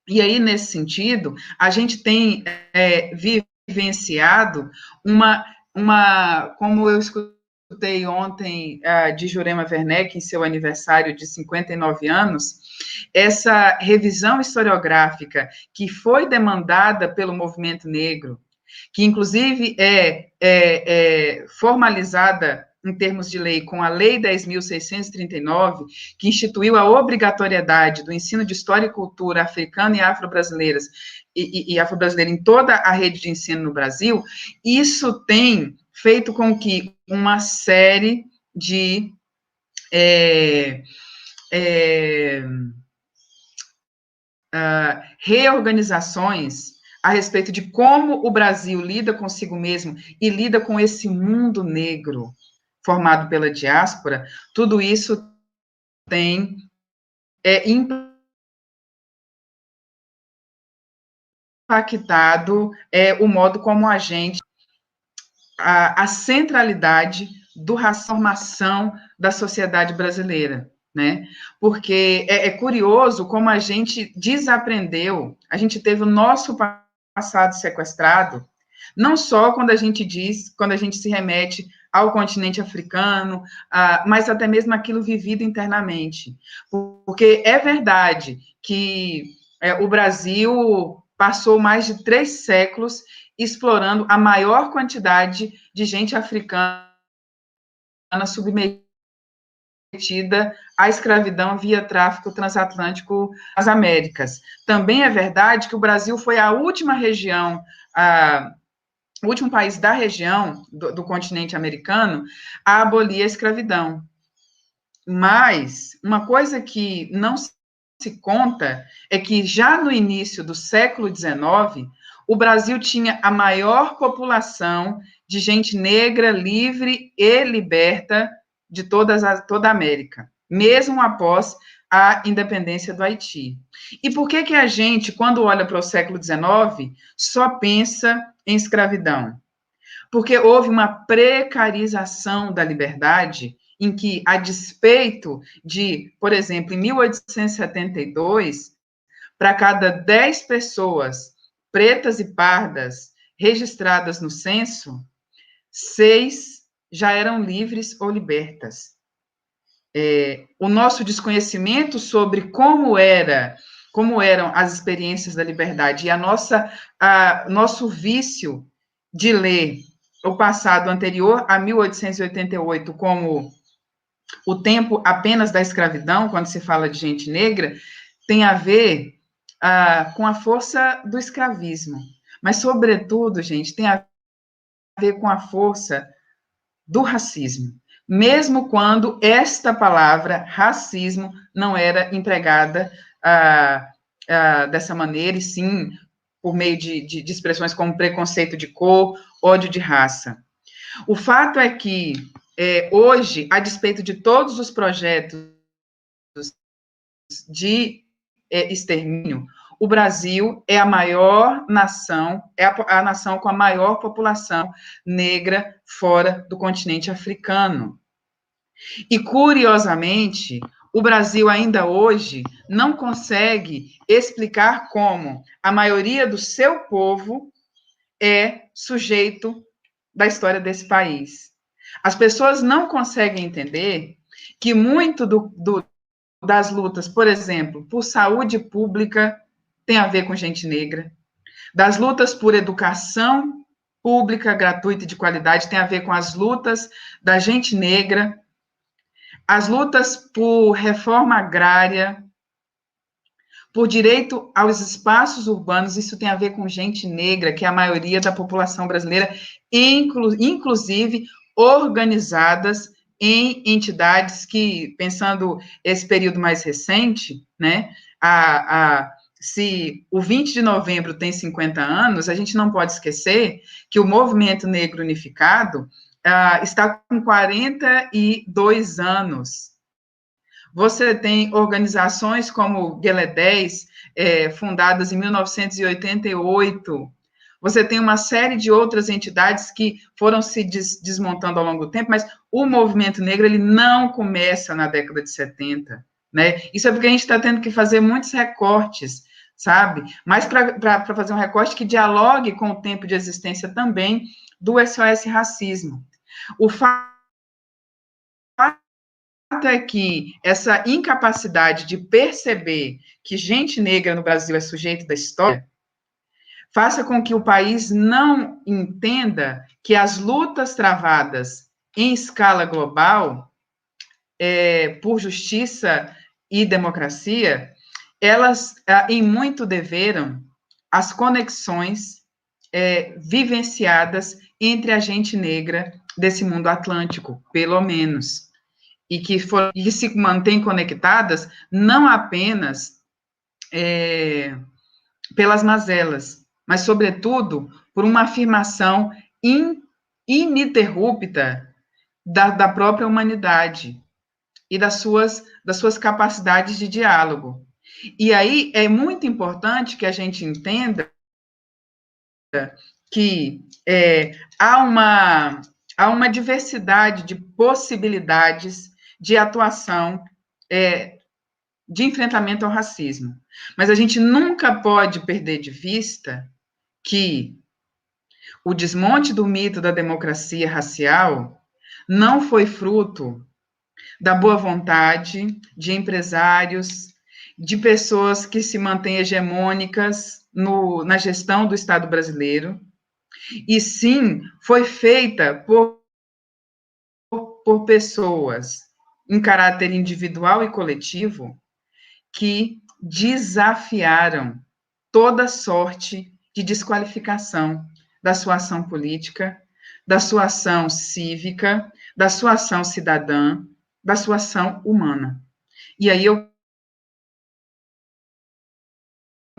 E aí, nesse sentido, a gente tem vivenciado como eu escutei ontem de Jurema Werneck, em seu aniversário de 59 anos, essa revisão historiográfica que foi demandada pelo movimento negro, que inclusive é formalizada em termos de lei, com a Lei 10.639, que instituiu a obrigatoriedade do ensino de história e cultura africana e afro-brasileiras, e afro-brasileira em toda a rede de ensino no Brasil, isso tem feito com que uma série de reorganizações a respeito de como o Brasil lida consigo mesmo e lida com esse mundo negro formado pela diáspora, tudo isso tem impactado o modo como a gente, a centralidade da formação da sociedade brasileira, né? Porque é curioso como a gente desaprendeu, a gente teve o nosso passado sequestrado, não só quando a gente se remete ao continente africano, mas até mesmo aquilo vivido internamente. Porque é verdade que o Brasil passou mais de 3 séculos explorando a maior quantidade de gente africana submetida à escravidão via tráfico transatlântico às Américas. Também é verdade que o Brasil foi a última região, o último país da região do continente americano a abolir a escravidão. Mas uma coisa que não se conta é que já no início do século XIX, o Brasil tinha a maior população de gente negra, livre e liberta de toda a América, mesmo após a independência do Haiti. E por que a gente, quando olha para o século XIX, só pensa em escravidão? Porque houve uma precarização da liberdade em que, a despeito de, por exemplo, em 1872, para cada 10 pessoas pretas e pardas registradas no censo, 6 já eram livres ou libertas. O nosso desconhecimento sobre como era como eram as experiências da liberdade, e nosso vício de ler o passado anterior a 1888 como o tempo apenas da escravidão, quando se fala de gente negra, tem a ver com a força do escravismo. Mas, sobretudo, gente, tem a ver com a força do racismo. Mesmo quando esta palavra, racismo, não era empregada dessa maneira, e sim por meio de expressões como preconceito de cor, ódio de raça. O fato é que, hoje, a despeito de todos os projetos de extermínio, o Brasil é a maior nação, é a nação com a maior população negra fora do continente africano. E, curiosamente, o Brasil ainda hoje não consegue explicar como a maioria do seu povo é sujeito da história desse país. As pessoas não conseguem entender que muito das lutas, por exemplo, por saúde pública, tem a ver com gente negra. Das lutas por educação pública, gratuita e de qualidade, tem a ver com as lutas da gente negra. As lutas por reforma agrária, por direito aos espaços urbanos, isso tem a ver com gente negra, que é a maioria da população brasileira, inclusive organizadas em entidades que, pensando esse período mais recente, né, se o 20 de novembro tem 50 anos, a gente não pode esquecer que o Movimento Negro Unificado está com 42 anos. Você tem organizações como Guelé 10, fundadas em 1988. Você tem uma série de outras entidades que foram se desmontando ao longo do tempo, mas o movimento negro ele não começa na década de 70, né? Isso é porque a gente está tendo que fazer muitos recortes, sabe? Mas para fazer um recorte que dialogue com o tempo de existência também do SOS Racismo. O fato é que essa incapacidade de perceber que gente negra no Brasil é sujeito da história faça com que o país não entenda que as lutas travadas em escala global por justiça e democracia, elas em muito deveram as conexões vivenciadas entre a gente negra desse mundo atlântico, pelo menos, e que se mantêm conectadas não apenas pelas mazelas, mas, sobretudo, por uma afirmação ininterrupta da própria humanidade e das suas capacidades de diálogo. E aí é muito importante que a gente entenda que há uma diversidade de possibilidades de atuação de enfrentamento ao racismo. Mas a gente nunca pode perder de vista que o desmonte do mito da democracia racial não foi fruto da boa vontade de empresários, de pessoas que se mantêm hegemônicas na gestão do Estado brasileiro, e sim foi feita por pessoas em caráter individual e coletivo que desafiaram toda sorte de desqualificação da sua ação política, da sua ação cívica, da sua ação cidadã, da sua ação humana. E aí eu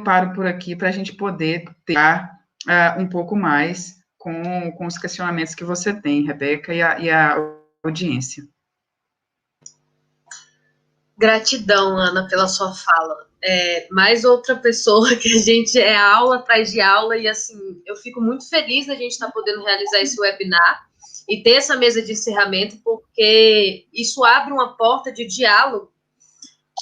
paro por aqui para a gente poder ter um pouco mais com os questionamentos que você tem, Rebeca, e a audiência. Gratidão, Ana, pela sua fala. Mais outra pessoa que a gente aula atrás de aula, e assim, eu fico muito feliz da gente estar podendo realizar esse webinar e ter essa mesa de encerramento, porque isso abre uma porta de diálogo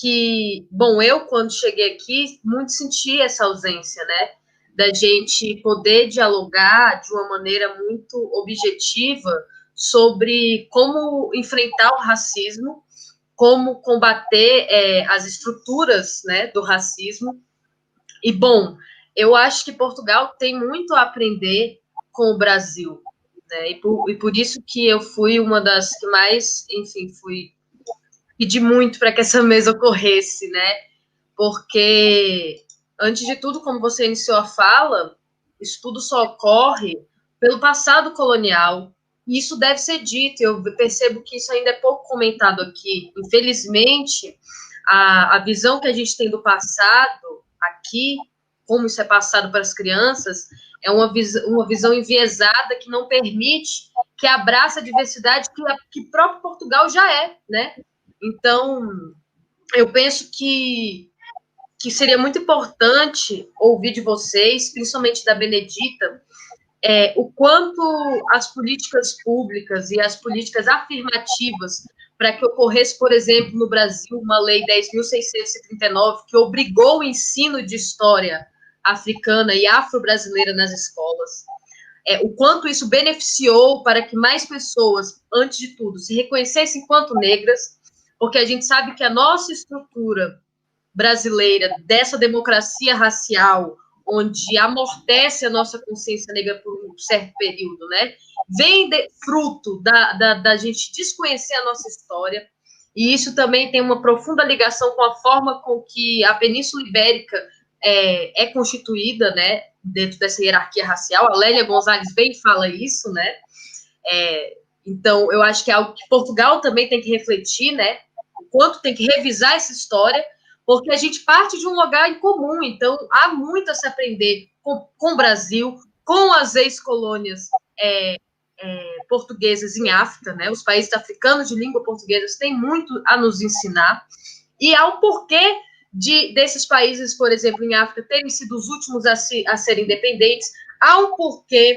que, bom, eu, quando cheguei aqui, muito senti essa ausência, né, da gente poder dialogar de uma maneira muito objetiva sobre como enfrentar o racismo, como combater as estruturas, né, do racismo. E, bom, eu acho que Portugal tem muito a aprender com o Brasil, né? E por isso que eu fui uma das que mais, enfim, pedi muito para que essa mesa ocorresse, né? Porque, antes de tudo, como você iniciou a fala, isso tudo só ocorre pelo passado colonial, e isso deve ser dito. Eu percebo que isso ainda é pouco comentado aqui. Infelizmente, a visão que a gente tem do passado aqui, como isso é passado para as crianças, é uma visão enviesada que não permite que abrace a diversidade que próprio Portugal já é, né? Então, eu penso que seria muito importante ouvir de vocês, principalmente da Benedita, o quanto as políticas públicas e as políticas afirmativas para que ocorresse, por exemplo, no Brasil, uma lei 10.639 que obrigou o ensino de história africana e afro-brasileira nas escolas, o quanto isso beneficiou para que mais pessoas, antes de tudo, se reconhecessem enquanto negras, porque a gente sabe que a nossa estrutura brasileira, dessa democracia racial, onde amortece a nossa consciência negra por um certo período, né? Vem fruto da gente desconhecer a nossa história, e isso também tem uma profunda ligação com a forma com que a Península Ibérica é constituída, né? Dentro dessa hierarquia racial. A Lélia Gonzalez bem fala isso, né? Então, eu acho que é algo que Portugal também tem que refletir, né? O quanto tem que revisar essa história, porque a gente parte de um lugar em comum, então há muito a se aprender com o Brasil, com as ex-colônias portuguesas em África, né? Os países africanos de língua portuguesa têm muito a nos ensinar, e há um porquê desses países, por exemplo, em África, terem sido os últimos a serem independentes, há um porquê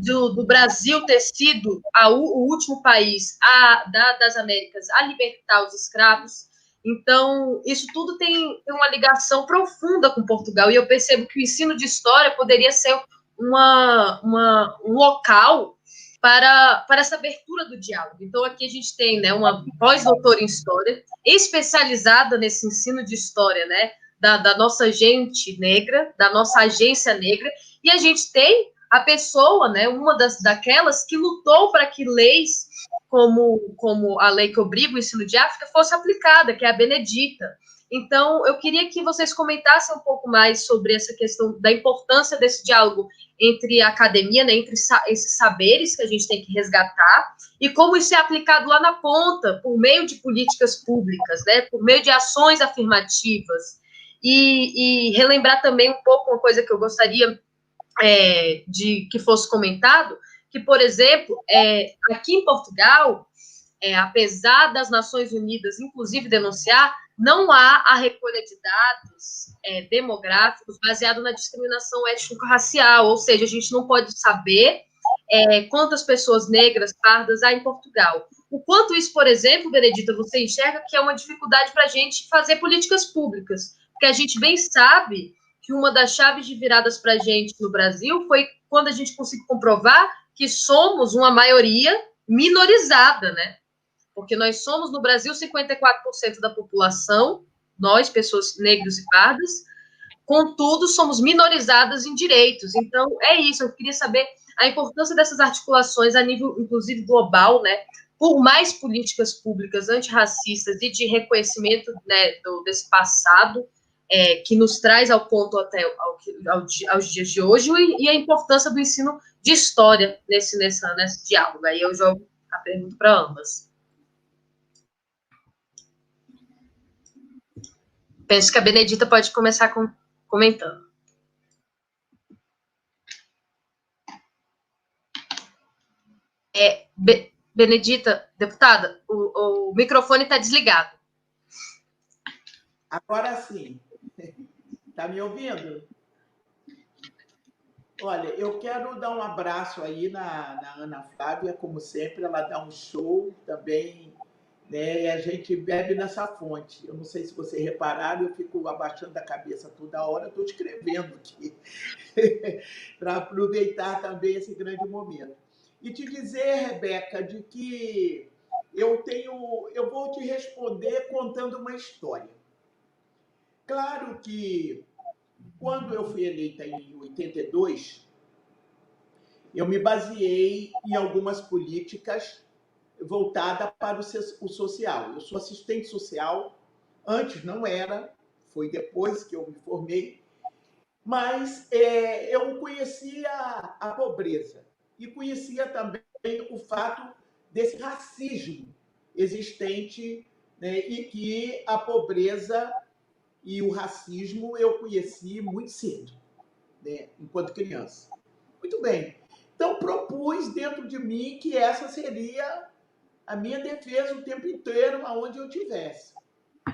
do Brasil ter sido o último país das Américas a libertar os escravos. Então, isso tudo tem uma ligação profunda com Portugal, e eu percebo que o ensino de história poderia ser um local para essa abertura do diálogo. Então, aqui a gente tem, né, uma pós-doutora em História, especializada nesse ensino de História, né, da nossa gente negra, da nossa agência negra, e a gente tem a pessoa, né, uma daquelas que lutou para que leis como a lei que obriga o ensino de África fosse aplicada, que é a Benedita. Então, eu queria que vocês comentassem um pouco mais sobre essa questão da importância desse diálogo entre a academia, né, entre esses saberes que a gente tem que resgatar, e como isso é aplicado lá na ponta, por meio de políticas públicas, né, por meio de ações afirmativas. E relembrar também um pouco uma coisa que eu gostaria de que fosse comentado, que, por exemplo, aqui em Portugal, apesar das Nações Unidas, inclusive, denunciar, não há a recolha de dados demográficos baseado na discriminação étnico-racial, ou seja, a gente não pode saber quantas pessoas negras, pardas há em Portugal. O quanto isso, por exemplo, Benedita, você enxerga que é uma dificuldade para a gente fazer políticas públicas, porque a gente bem sabe que uma das chaves de viradas para a gente no Brasil foi quando a gente conseguiu comprovar que somos uma maioria minorizada, né? Porque nós somos, no Brasil, 54% da população, nós, pessoas negras e pardas, contudo, somos minorizadas em direitos. Então, é isso, eu queria saber a importância dessas articulações a nível, inclusive, global, né? Por mais políticas públicas antirracistas e de reconhecimento, né, desse passado, que nos traz ao ponto até aos dias de hoje, e a importância do ensino de história nesse diálogo. Aí eu jogo a pergunta para ambas. Penso que a Benedita pode começar comentando. Benedita, deputada, o microfone está desligado. Agora sim. Está me ouvindo? Olha, eu quero dar um abraço aí na Ana Flávia, como sempre, ela dá um show também, né? E a gente bebe nessa fonte. Eu não sei se vocês repararam, eu fico abaixando a cabeça toda hora, estou escrevendo aqui, para aproveitar também esse grande momento. E te dizer, Rebeca, de que eu vou te responder contando uma história. Claro que quando eu fui eleita em 82, eu me baseei em algumas políticas voltadas para o social. Eu sou assistente social, antes não era, foi depois que eu me formei, mas eu conhecia a pobreza e conhecia também o fato desse racismo existente, né, e que a pobreza e o racismo eu conheci muito cedo, né, enquanto criança. Muito bem. Então, propus dentro de mim que essa seria a minha defesa o tempo inteiro, aonde eu estivesse.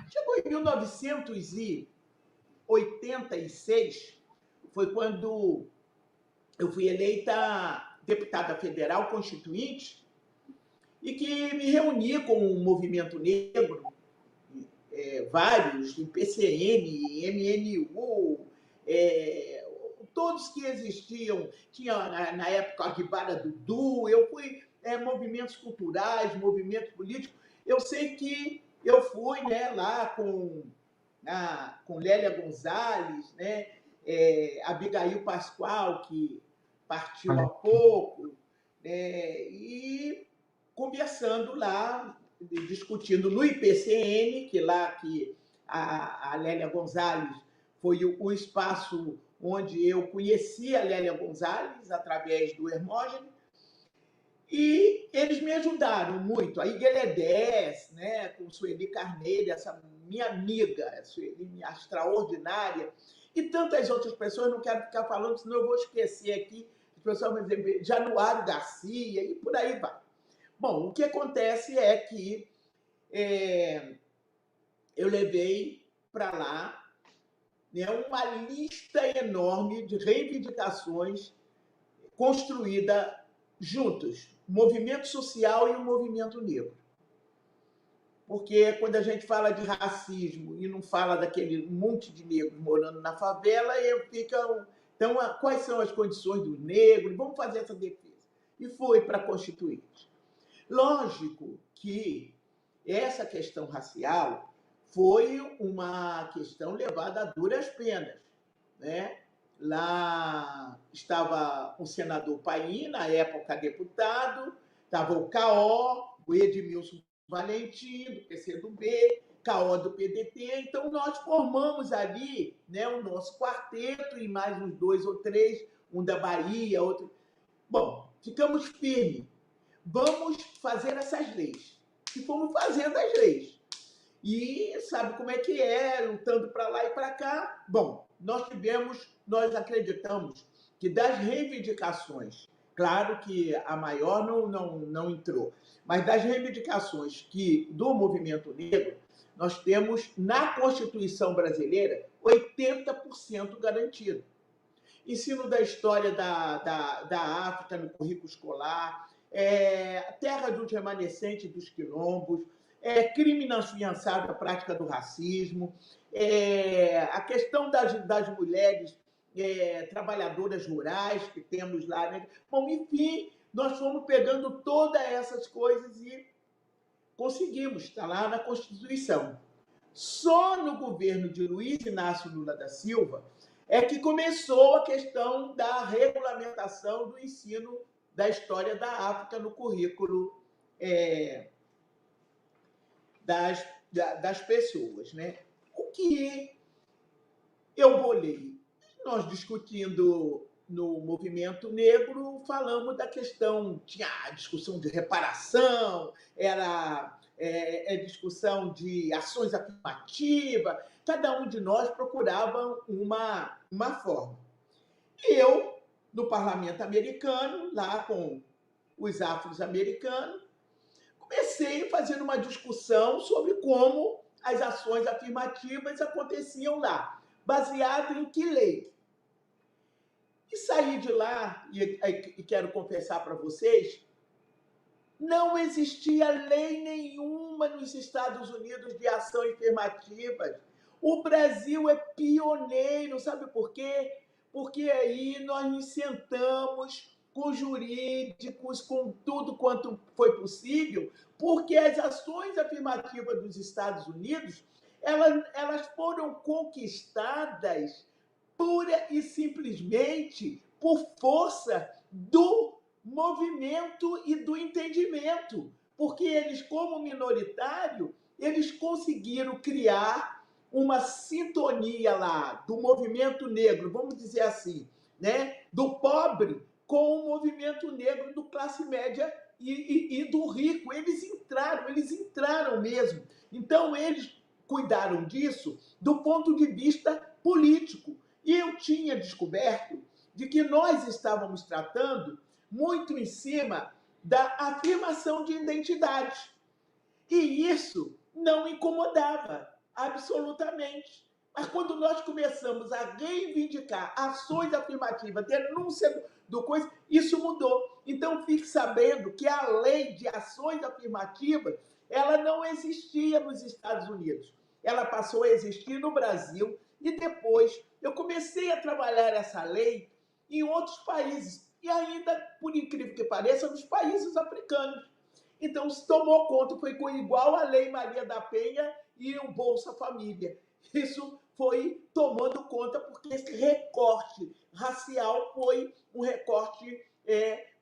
Chegou em 1986, foi quando eu fui eleita deputada federal constituinte e que me reuni com o movimento negro, vários, PCN, MNU, todos que existiam. Tinha, na época, a Guibara Dudu, eu fui movimentos culturais, movimentos políticos. Eu sei que eu fui, né, lá com Lélia Gonzalez, né, Abigail Pascoal, que partiu há pouco, né, e conversando lá, discutindo no IPCN, que lá que a Lélia Gonzalez foi o espaço onde eu conheci a Lélia Gonzalez, através do Hermógenes, e eles me ajudaram muito. A Igueledés, né, com Sueli Carneiro, essa minha amiga, Sueli, minha extraordinária, e tantas outras pessoas, não quero ficar falando, senão eu vou esquecer aqui, as pessoas vão dizer Januário Garcia, e por aí vai. Bom, o que acontece é que eu levei para lá, né, uma lista enorme de reivindicações construída juntos, o movimento social e o movimento negro. Porque quando a gente fala de racismo e não fala daquele monte de negros morando na favela, fica... Então, quais são as condições dos negros? Vamos fazer essa defesa. E foi para a Constituinte. Lógico que essa questão racial foi uma questão levada a duras penas, né? Lá estava o senador Paim, na época deputado, estava o Caó, o Edmilson Valentim, do PCdoB, Caó do PDT. Então, nós formamos ali, né, o nosso quarteto e mais uns 2 ou 3, um da Bahia, outro... Bom, ficamos firmes. Vamos fazer essas leis. E fomos fazendo as leis. E sabe como é que é, lutando para lá e para cá. Bom, nós acreditamos que das reivindicações, claro que a maior não entrou, mas das reivindicações do movimento negro, nós temos na Constituição brasileira 80% garantido. Ensino da história da África no currículo escolar, terra dos remanescentes dos quilombos, crime não afiançado à prática do racismo, a questão das mulheres trabalhadoras rurais que temos lá, né? Bom, enfim, nós fomos pegando todas essas coisas e conseguimos, está lá na Constituição. Só no governo de Luiz Inácio Lula da Silva é que começou a questão da regulamentação do ensino da história da África no currículo das pessoas, né? O que eu bolei? Nós discutindo no movimento negro, falamos da questão, tinha a discussão de reparação, era discussão de ações afirmativas, cada um de nós procurava uma forma. E eu, no parlamento americano, lá com os afro-americanos, comecei fazendo uma discussão sobre como as ações afirmativas aconteciam lá, baseado em que lei. E saí de lá, e quero confessar para vocês, não existia lei nenhuma nos Estados Unidos de ação afirmativa. O Brasil é pioneiro, sabe por quê? Porque aí nós nos sentamos com jurídicos, com tudo quanto foi possível, porque as ações afirmativas dos Estados Unidos, elas foram conquistadas pura e simplesmente por força do movimento e do entendimento, porque eles, como minoritário, eles conseguiram criar uma sintonia lá do movimento negro, vamos dizer assim, né? Do pobre com o movimento negro do classe média e do rico. Eles entraram mesmo. Então, eles cuidaram disso do ponto de vista político. E eu tinha descoberto de que nós estávamos tratando muito em cima da afirmação de identidade. E isso não incomodava absolutamente. Mas quando nós começamos a reivindicar ações afirmativas, denúncia do coisa, isso mudou. Então, fique sabendo que a lei de ações afirmativas, ela não existia nos Estados Unidos. Ela passou a existir no Brasil e depois eu comecei a trabalhar essa lei em outros países. E ainda, por incrível que pareça, nos países africanos. Então, se tomou conta, foi igual a Lei Maria da Penha e o Bolsa Família. Isso foi tomando conta porque esse recorte racial foi um recorte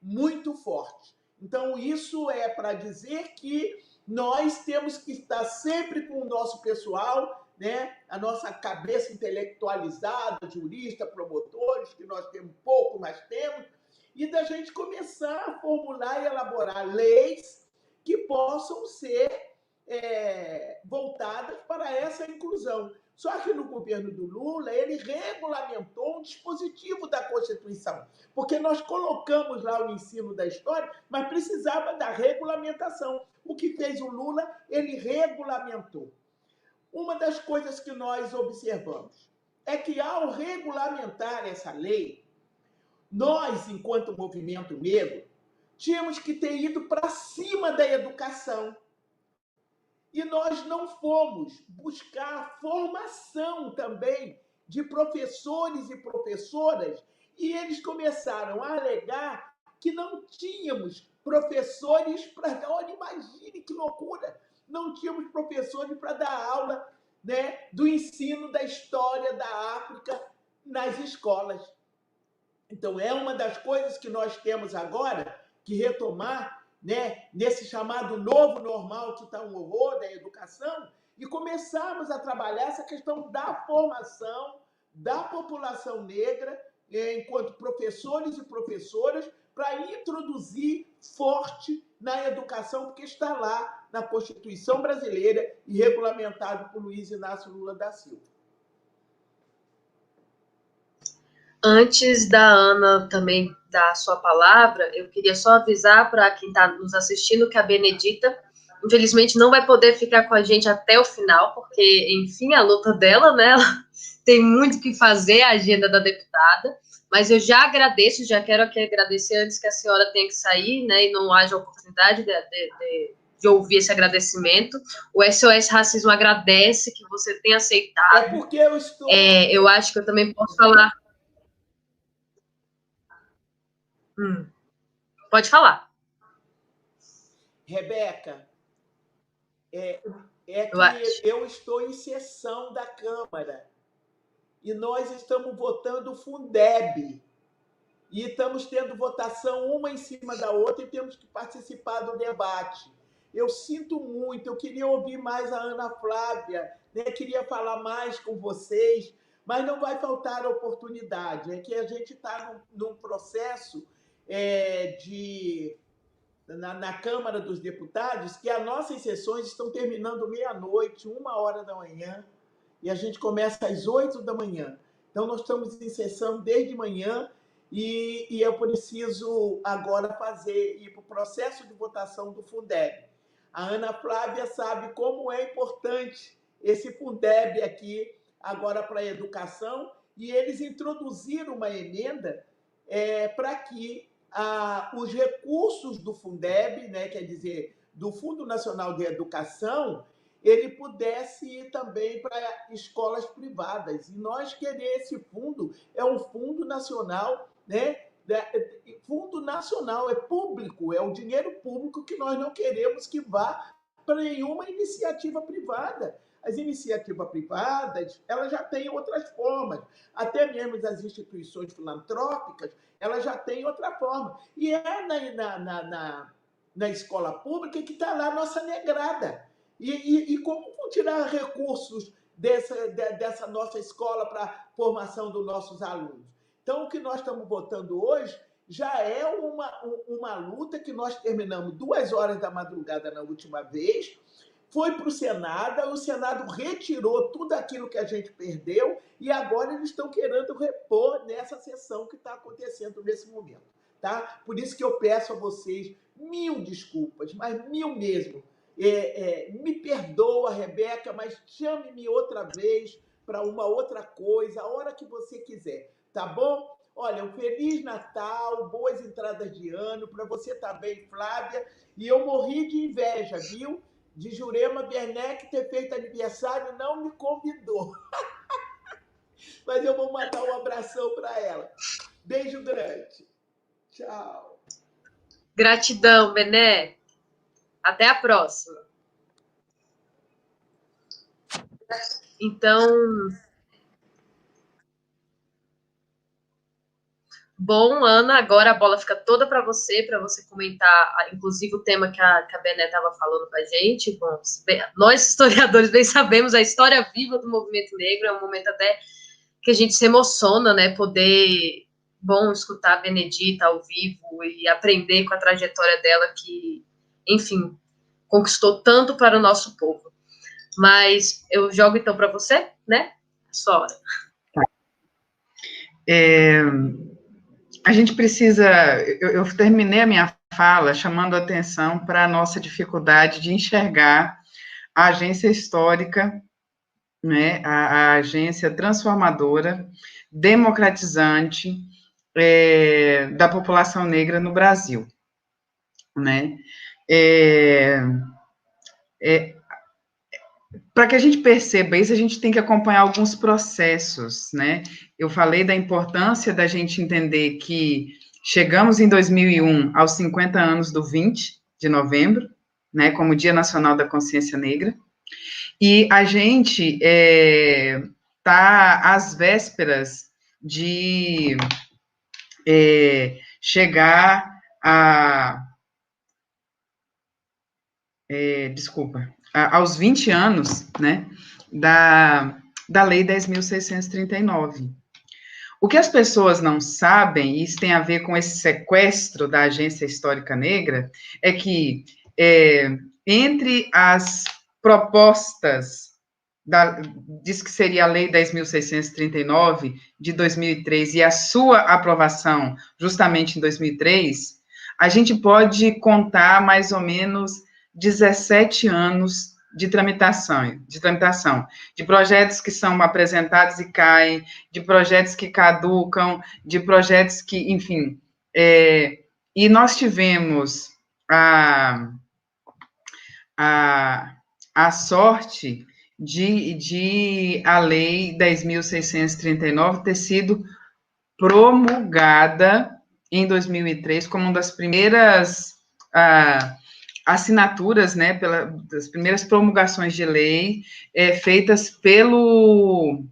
muito forte. Então, isso é para dizer que nós temos que estar sempre com o nosso pessoal, né? A nossa cabeça intelectualizada, jurista, promotores, que nós temos pouco, mas temos, e da gente começar a formular e elaborar leis que possam ser voltadas para essa inclusão. Só que no governo do Lula, ele regulamentou um dispositivo da Constituição, porque nós colocamos lá o ensino da história, mas precisava da regulamentação. O que fez o Lula, ele regulamentou. Uma das coisas que nós observamos é que, ao regulamentar essa lei, nós, enquanto movimento negro, tínhamos que ter ido para cima da educação. E nós não fomos buscar formação também de professores e professoras, e eles começaram a alegar que não tínhamos professores para dar. Olha, imagine que loucura! Não tínhamos professores para dar aula, né, do ensino da história da África nas escolas. Então, é uma das coisas que nós temos agora que retomar, né, nesse chamado novo normal, que está um horror da educação, e começarmos a trabalhar essa questão da formação da população negra, enquanto professores e professoras, para introduzir forte na educação, porque está lá na Constituição Brasileira e regulamentado por Luiz Inácio Lula da Silva. Antes da Ana também dar a sua palavra, eu queria só avisar para quem está nos assistindo que a Benedita, infelizmente, não vai poder ficar com a gente até o final, porque, enfim, a luta dela, né? Ela tem muito o que fazer, a agenda da deputada, mas eu já agradeço, já quero aqui agradecer antes que a senhora tenha que sair, né, e não haja oportunidade de ouvir esse agradecimento. O SOS Racismo agradece que você tenha aceitado. É porque eu estou... eu acho que eu também posso falar... Pode falar. Rebeca, que eu estou em sessão da Câmara e nós estamos votando o Fundeb e estamos tendo votação uma em cima da outra e temos que participar do debate. Eu sinto muito, eu queria ouvir mais a Ana Flávia, né? Queria falar mais com vocês, mas não vai faltar a oportunidade. É que a gente está num processo na Câmara dos Deputados, que as nossas sessões estão terminando meia-noite, 1h da manhã, e a gente começa às 8 da manhã. Então, nós estamos em sessão desde manhã e eu preciso agora ir para o processo de votação do Fundeb. A Ana Flávia sabe como é importante esse Fundeb aqui agora para a educação, e eles introduziram uma emenda para que os recursos do Fundeb, né, quer dizer, do Fundo Nacional de Educação, ele pudesse ir também para escolas privadas. E nós queremos esse fundo, é um fundo nacional, né, Fundo nacional, é público, é o dinheiro público que nós não queremos que vá para nenhuma iniciativa privada. As iniciativas privadas, elas já têm outras formas. Até mesmo as instituições filantrópicas, elas já têm outra forma. E é na escola pública que está lá a nossa negrada. E como vão tirar recursos dessa nossa escola para a formação dos nossos alunos? Então, o que nós estamos votando hoje já é uma luta que nós terminamos 2 horas da madrugada na última vez, foi para o Senado retirou tudo aquilo que a gente perdeu e agora eles estão querendo repor nessa sessão que está acontecendo nesse momento. Tá? Por isso que eu peço a vocês 1000 desculpas, mas 1000 mesmo. Me perdoa, Rebeca, mas chame-me outra vez para uma outra coisa, a hora que você quiser, tá bom? Olha, um Feliz Natal, boas entradas de ano, para você também, Flávia. E eu morri de inveja, viu? De Jurema Werneck ter feito aniversário, não me convidou. Mas eu vou mandar um abração para ela. Beijo grande. Tchau. Gratidão, Bené. Até a próxima. Então, bom, Ana, agora a bola fica toda para você comentar, inclusive o tema que a Bené estava falando para a gente. Bom, nós, historiadores, bem sabemos a história viva do movimento negro, é um momento até que a gente se emociona, né, poder, escutar a Benedita ao vivo e aprender com a trajetória dela que, enfim, conquistou tanto para o nosso povo. Mas eu jogo então para você, né? A sua hora. A gente precisa... Eu terminei a minha fala chamando a atenção para a nossa dificuldade de enxergar a agência histórica, né, a agência transformadora, democratizante da população negra no Brasil, né? Para que a gente perceba isso, a gente tem que acompanhar alguns processos, né? Eu falei da importância da gente entender que chegamos em 2001 aos 50 anos do 20 de novembro, né, como Dia Nacional da Consciência Negra, e a gente está às vésperas de chegar aos 20 anos, né, da Lei 10.639. O que as pessoas não sabem, e isso tem a ver com esse sequestro da Agência Histórica Negra, é que entre as propostas, diz que seria a Lei 10.639 de 2003 e a sua aprovação justamente em 2003, a gente pode contar mais ou menos 17 anos de tramitação, de projetos que são apresentados e caem, de projetos que caducam, de projetos que, enfim, e nós tivemos a sorte de a Lei 10.639 ter sido promulgada em 2003 como uma das primeiras assinaturas, né, das primeiras promulgações de lei feitas pelo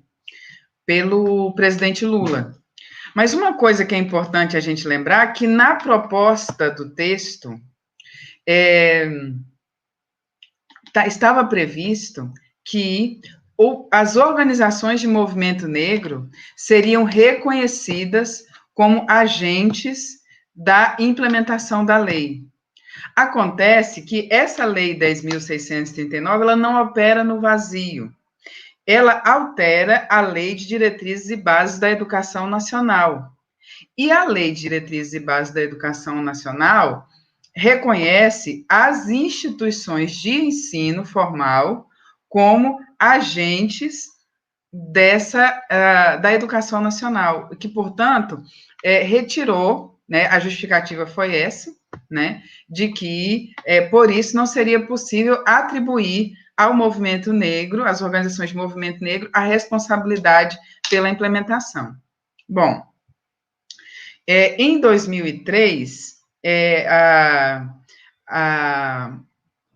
presidente Lula. Mas uma coisa que é importante a gente lembrar, que na proposta do texto estava previsto que as organizações de movimento negro seriam reconhecidas como agentes da implementação da lei. Acontece que essa Lei 10.639, ela não opera no vazio. Ela altera a Lei de Diretrizes e Bases da Educação Nacional. E a Lei de Diretrizes e Bases da Educação Nacional reconhece as instituições de ensino formal como agentes da educação nacional, que, portanto, retirou, né, a justificativa foi essa, né, de que, por isso, não seria possível atribuir ao movimento negro, às organizações de movimento negro, a responsabilidade pela implementação. Bom, Em 2003,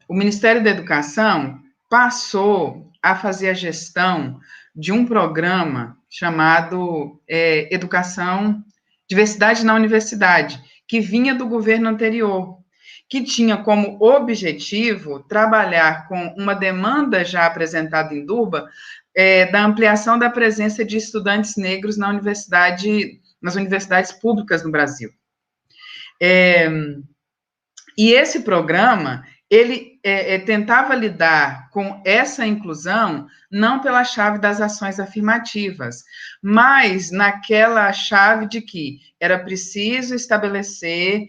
o Ministério da Educação passou a fazer a gestão de um programa chamado Educação, Diversidade na Universidade, que vinha do governo anterior, que tinha como objetivo trabalhar com uma demanda já apresentada em Durban, da ampliação da presença de estudantes negros nas universidades públicas no Brasil. E esse programa, ele tentava lidar com essa inclusão não pela chave das ações afirmativas, mas naquela chave de que era preciso estabelecer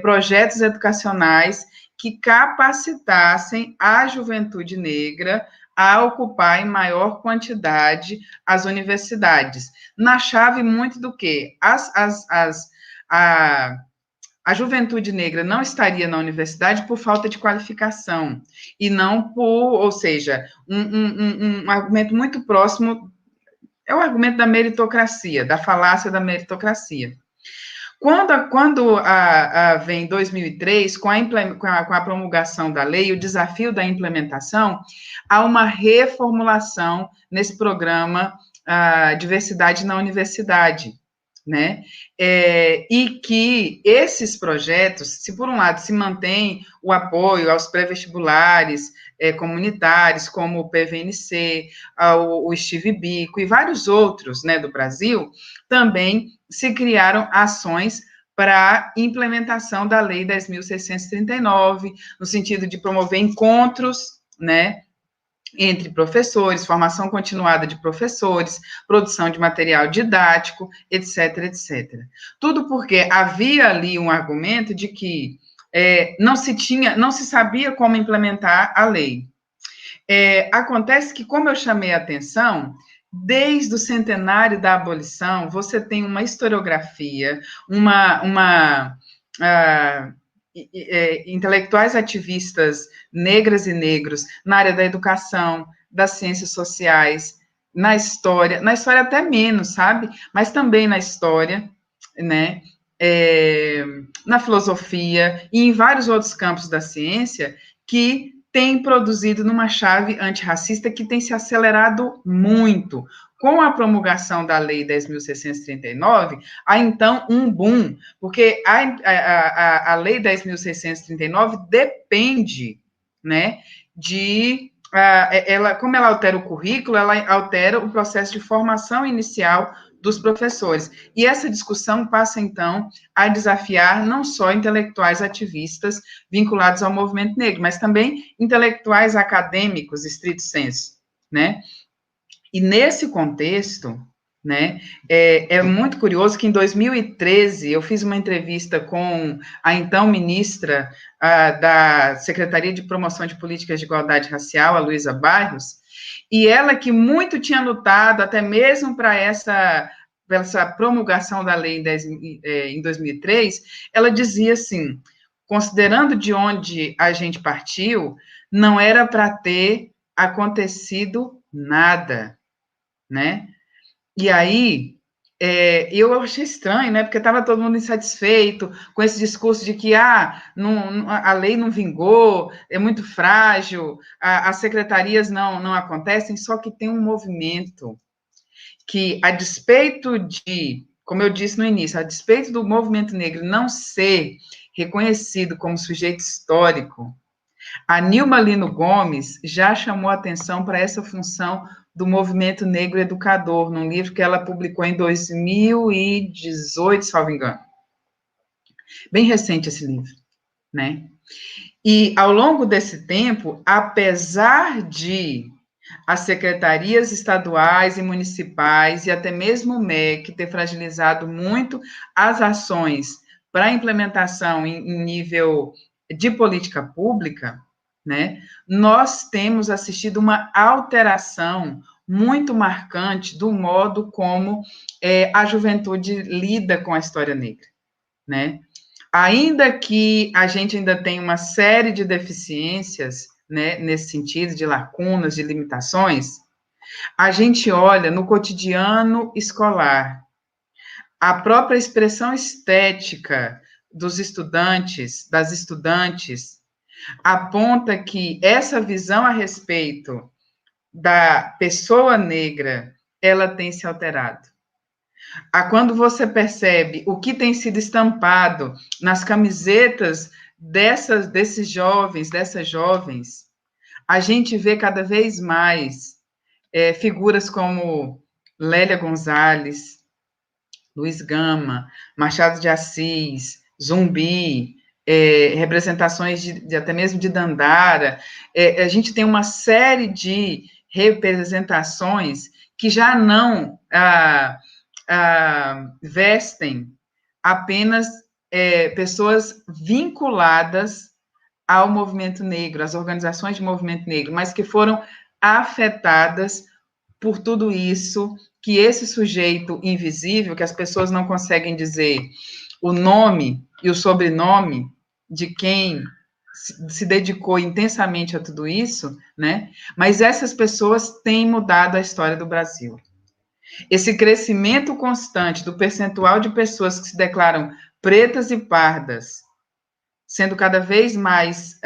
projetos educacionais que capacitassem a juventude negra a ocupar em maior quantidade as universidades. Na chave muito do quê? A juventude negra não estaria na universidade por falta de qualificação, e não ou seja, um argumento muito próximo, é o argumento da meritocracia, da falácia da meritocracia. Quando vem 2003, com a promulgação da lei, o desafio da implementação, há uma reformulação nesse programa Diversidade na Universidade, né? E que esses projetos, se por um lado se mantém o apoio aos pré-vestibulares comunitários, como o PVNC, o Steve Biko e vários outros, né, do Brasil, também se criaram ações para implementação da Lei 10.639, no sentido de promover encontros, né, entre professores, formação continuada de professores, produção de material didático, etc., etc. Tudo porque havia ali um argumento de que não se sabia como implementar a lei. Acontece que, como eu chamei a atenção, desde o centenário da abolição, você tem uma historiografia, intelectuais ativistas negras e negros na área da educação, das ciências sociais, na história até menos, sabe? Mas também na história, né? Na filosofia e em vários outros campos da ciência que tem produzido numa chave antirracista que tem se acelerado muito. Com a promulgação da Lei 10.639, há, então, um boom, porque a Lei 10.639 depende, né, como ela altera o currículo, ela altera o processo de formação inicial dos professores. E essa discussão passa, então, a desafiar não só intelectuais ativistas vinculados ao movimento negro, mas também intelectuais acadêmicos, estrito sensu, né? E nesse contexto, né, é muito curioso que em 2013 eu fiz uma entrevista com a então ministra da Secretaria de Promoção de Políticas de Igualdade Racial, a Luísa Barros, e ela que muito tinha lutado até mesmo para essa promulgação da lei em 2003, ela dizia assim, considerando de onde a gente partiu, não era para ter acontecido nada, né? E aí, eu achei estranho, né? Porque estava todo mundo insatisfeito com esse discurso de que a lei não vingou, é muito frágil, as secretarias não acontecem, só que tem um movimento que, a despeito de, como eu disse no início, a despeito do movimento negro não ser reconhecido como sujeito histórico, a Nilma Lino Gomes já chamou atenção para essa função do movimento negro educador, num livro que ela publicou em 2018, salvo engano. Bem recente esse livro, né? E, ao longo desse tempo, apesar de as secretarias estaduais e municipais, e até mesmo o MEC, ter fragilizado muito as ações para a implementação em nível de política pública, né, nós temos assistido uma alteração muito marcante do modo como a juventude lida com a história negra, né? Ainda que a gente ainda tenha uma série de deficiências, né, nesse sentido, de lacunas, de limitações, a gente olha no cotidiano escolar, a própria expressão estética dos estudantes, das estudantes, aponta que essa visão a respeito da pessoa negra, ela tem se alterado. Quando você percebe o que tem sido estampado nas camisetas desses jovens, dessas jovens, a gente vê cada vez mais figuras como Lélia Gonzalez, Luiz Gama, Machado de Assis, Zumbi, representações até mesmo de Dandara. A gente tem uma série de representações que já não vestem apenas pessoas vinculadas ao movimento negro, às organizações de movimento negro, mas que foram afetadas por tudo isso, que esse sujeito invisível, que as pessoas não conseguem dizer o nome e o sobrenome de quem se dedicou intensamente a tudo isso, né? Mas essas pessoas têm mudado a história do Brasil. Esse crescimento constante do percentual de pessoas que se declaram pretas e pardas, sendo cada vez mais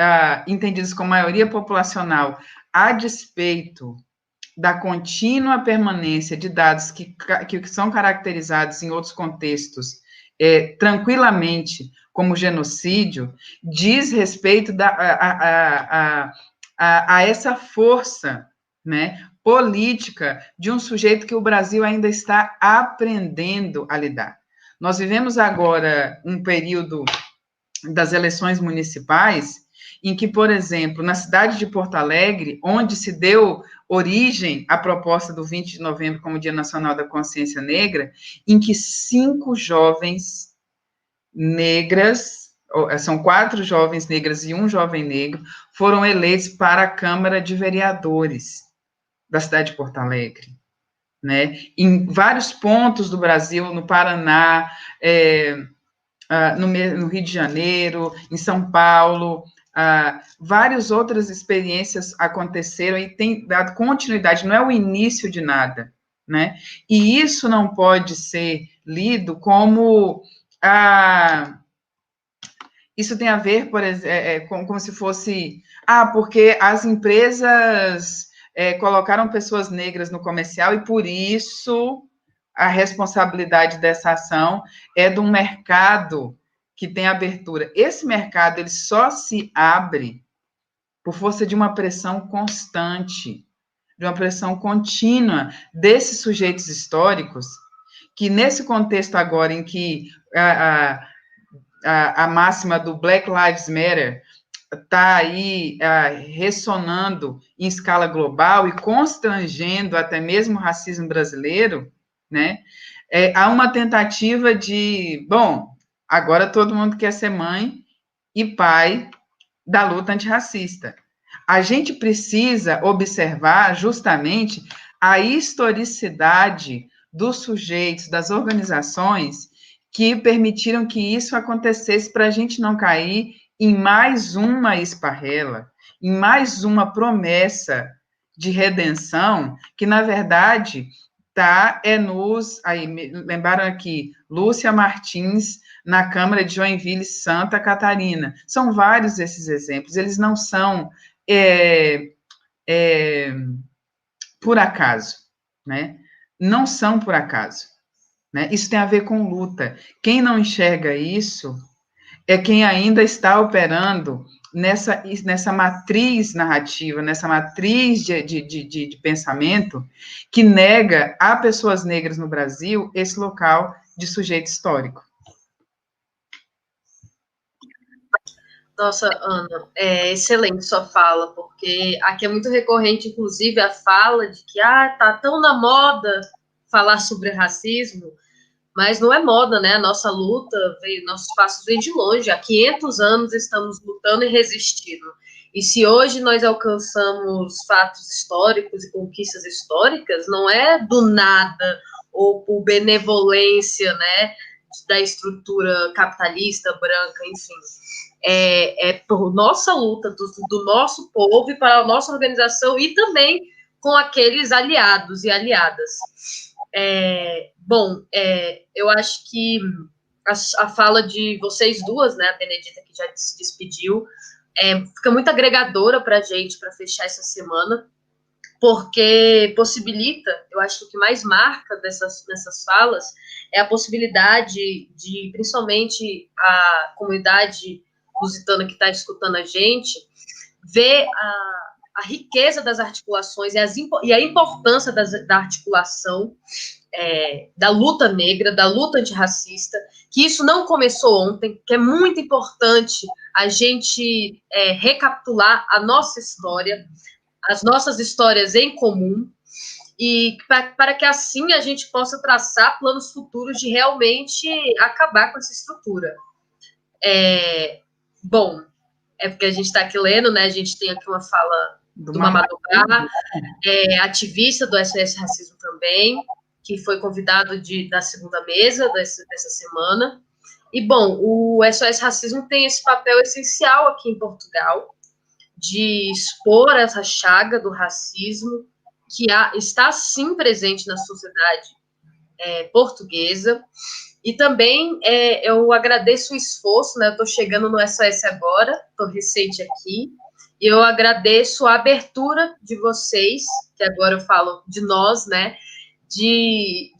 entendidas como maioria populacional, a despeito da contínua permanência de dados que são caracterizados em outros contextos tranquilamente como genocídio, diz respeito a essa força, né, política de um sujeito que o Brasil ainda está aprendendo a lidar. Nós vivemos agora um período das eleições municipais, em que, por exemplo, na cidade de Porto Alegre, onde se deu origem à proposta do 20 de novembro como Dia Nacional da Consciência Negra, em que 5 jovens negras, são 4 jovens negras e 1 jovem negro, foram eleitos para a Câmara de Vereadores da cidade de Porto Alegre, né? Em vários pontos do Brasil, no Paraná, no Rio de Janeiro, em São Paulo, várias outras experiências aconteceram e tem dado continuidade, não é o início de nada, né? E isso não pode ser lido como isso tem a ver, por exemplo, como se fosse porque as empresas colocaram pessoas negras no comercial e por isso a responsabilidade dessa ação é de um mercado que tem abertura. Esse mercado ele só se abre por força de uma pressão constante, de uma pressão contínua desses sujeitos históricos, que nesse contexto agora em que a máxima do Black Lives Matter está aí ressonando em escala global e constrangendo até mesmo o racismo brasileiro, né? Há uma tentativa de, agora todo mundo quer ser mãe e pai da luta antirracista. A gente precisa observar justamente a historicidade dos sujeitos, das organizações que permitiram que isso acontecesse para a gente não cair em mais uma esparrela, em mais uma promessa de redenção, que, na verdade, aí me lembraram aqui, Lúcia Martins, na Câmara de Joinville, Santa Catarina. São vários esses exemplos, eles não são por acaso, né? Não são por acaso, né? Isso tem a ver com luta. Quem não enxerga isso é quem ainda está operando nessa matriz narrativa, nessa matriz de pensamento que nega a pessoas negras no Brasil esse local de sujeito histórico. Nossa, Ana, excelente sua fala, porque aqui é muito recorrente, inclusive, a fala de que tá tão na moda falar sobre racismo, mas não é moda, né? A nossa luta, nossos passos vêm de longe. Há 500 anos estamos lutando e resistindo. E se hoje nós alcançamos fatos históricos e conquistas históricas, não é do nada ou por benevolência, né, da estrutura capitalista, branca, enfim. É por nossa luta, do nosso povo e para a nossa organização e também com aqueles aliados e aliadas. Eu acho que a fala de vocês duas, né, a Benedita que já se despediu, fica muito agregadora para a gente, para fechar essa semana, porque possibilita, eu acho que o que mais marca nessas falas é a possibilidade de, principalmente a comunidade lusitana que está escutando a gente, ver a riqueza das articulações e a importância da articulação, da luta negra, da luta antirracista, que isso não começou ontem, que é muito importante a gente recapitular a nossa história, as nossas histórias em comum, e para que assim a gente possa traçar planos futuros de realmente acabar com essa estrutura. Porque a gente está aqui lendo, né? A gente tem aqui uma fala do Mamadou Ba, ativista do SOS Racismo também, que foi convidado da segunda mesa dessa semana. E, bom, o SOS Racismo tem esse papel essencial aqui em Portugal, de expor essa chaga do racismo que está, sim, presente na sociedade portuguesa. E também eu agradeço o esforço, né? Eu estou chegando no SOS agora, estou recente aqui, e eu agradeço a abertura de vocês, que agora eu falo de nós, né? De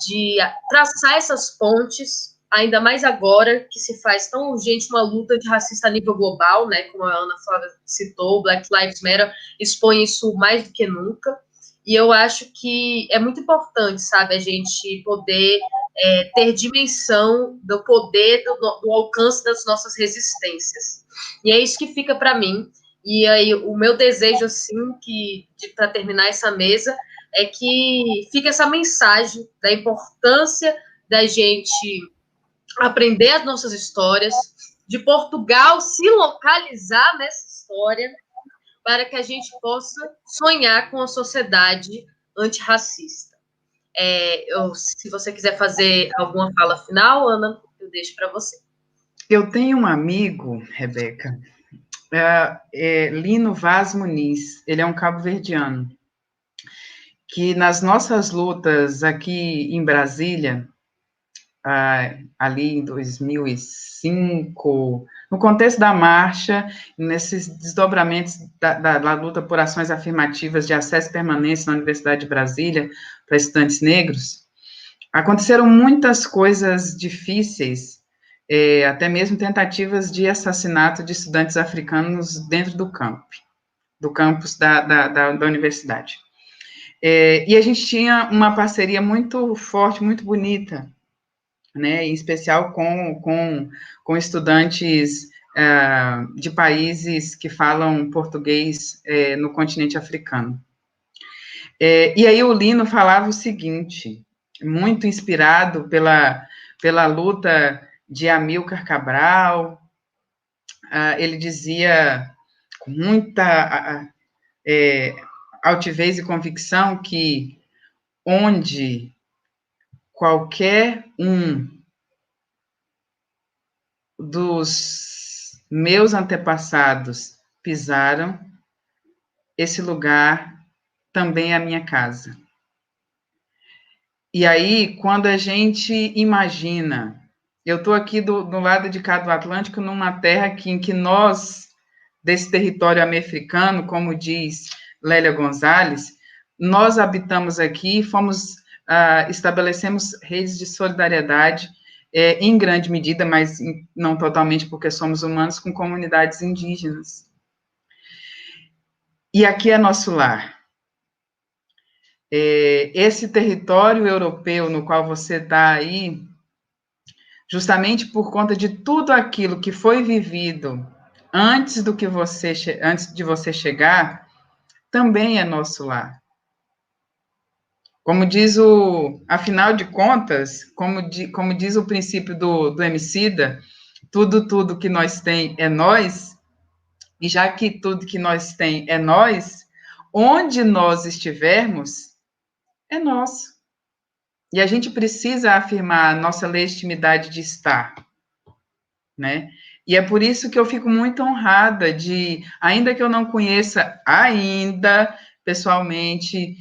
traçar essas pontes, ainda mais agora que se faz tão urgente uma luta antirracista a nível global, né? Como a Ana Flávia citou, Black Lives Matter expõe isso mais do que nunca. E eu acho que é muito importante, sabe, a gente poder ter dimensão do poder, do alcance das nossas resistências. E é isso que fica para mim. E aí o meu desejo, assim, para terminar essa mesa, é que fique essa mensagem da importância da gente aprender as nossas histórias, de Portugal se localizar nessa história, para que a gente possa sonhar com uma sociedade antirracista. Se você quiser fazer alguma fala final, Ana, eu deixo para você. Eu tenho um amigo, Rebeca, Lino Vaz Muniz, ele é um cabo-verdiano, que nas nossas lutas aqui em Brasília, ali em 2005, no contexto da marcha, nesses desdobramentos da luta por ações afirmativas de acesso e permanência na Universidade de Brasília para estudantes negros, aconteceram muitas coisas difíceis, até mesmo tentativas de assassinato de estudantes africanos dentro do campus da universidade. E a gente tinha uma parceria muito forte, muito bonita, né, em especial com estudantes de países que falam português no continente africano. E aí o Lino falava o seguinte, muito inspirado pela luta de Amílcar Cabral, ele dizia com muita altivez e convicção que onde qualquer um dos meus antepassados pisaram, esse lugar também é a minha casa. E aí, quando a gente imagina, eu estou aqui do lado de cá do Atlântico, numa terra em que nós, desse território americano, como diz Lélia Gonzalez, nós habitamos aqui, estabelecemos redes de solidariedade, em grande medida, mas não totalmente, porque somos humanos, com comunidades indígenas. E aqui é nosso lar. Esse território europeu no qual você está aí, justamente por conta de tudo aquilo que foi vivido antes de você chegar, também é nosso lar. Como diz afinal de contas, como diz o princípio do Emicida, tudo que nós tem é nós, e já que tudo que nós tem é nós, onde nós estivermos, é nosso. E a gente precisa afirmar a nossa legitimidade de estar, né? E é por isso que eu fico muito honrada ainda que eu não conheça ainda, pessoalmente,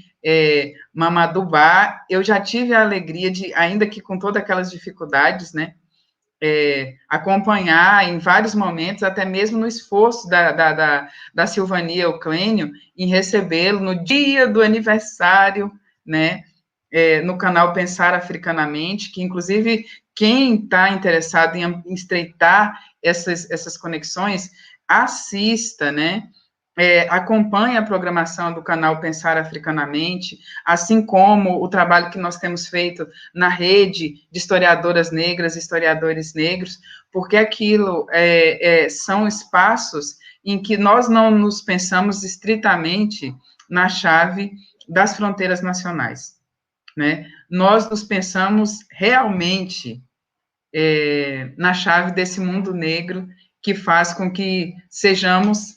Mamadubá, eu já tive a alegria de, ainda que com todas aquelas dificuldades, né, acompanhar em vários momentos, até mesmo no esforço da Silvania Euclênio, em recebê-lo no dia do aniversário, né, no canal Pensar Africanamente, que, inclusive, quem está interessado em estreitar essas conexões, assista, né, acompanhe a programação do canal Pensar Africanamente, assim como o trabalho que nós temos feito na rede de historiadoras negras e historiadores negros, porque aquilo são espaços em que nós não nos pensamos estritamente na chave das fronteiras nacionais, né? Nós nos pensamos realmente na chave desse mundo negro que faz com que sejamos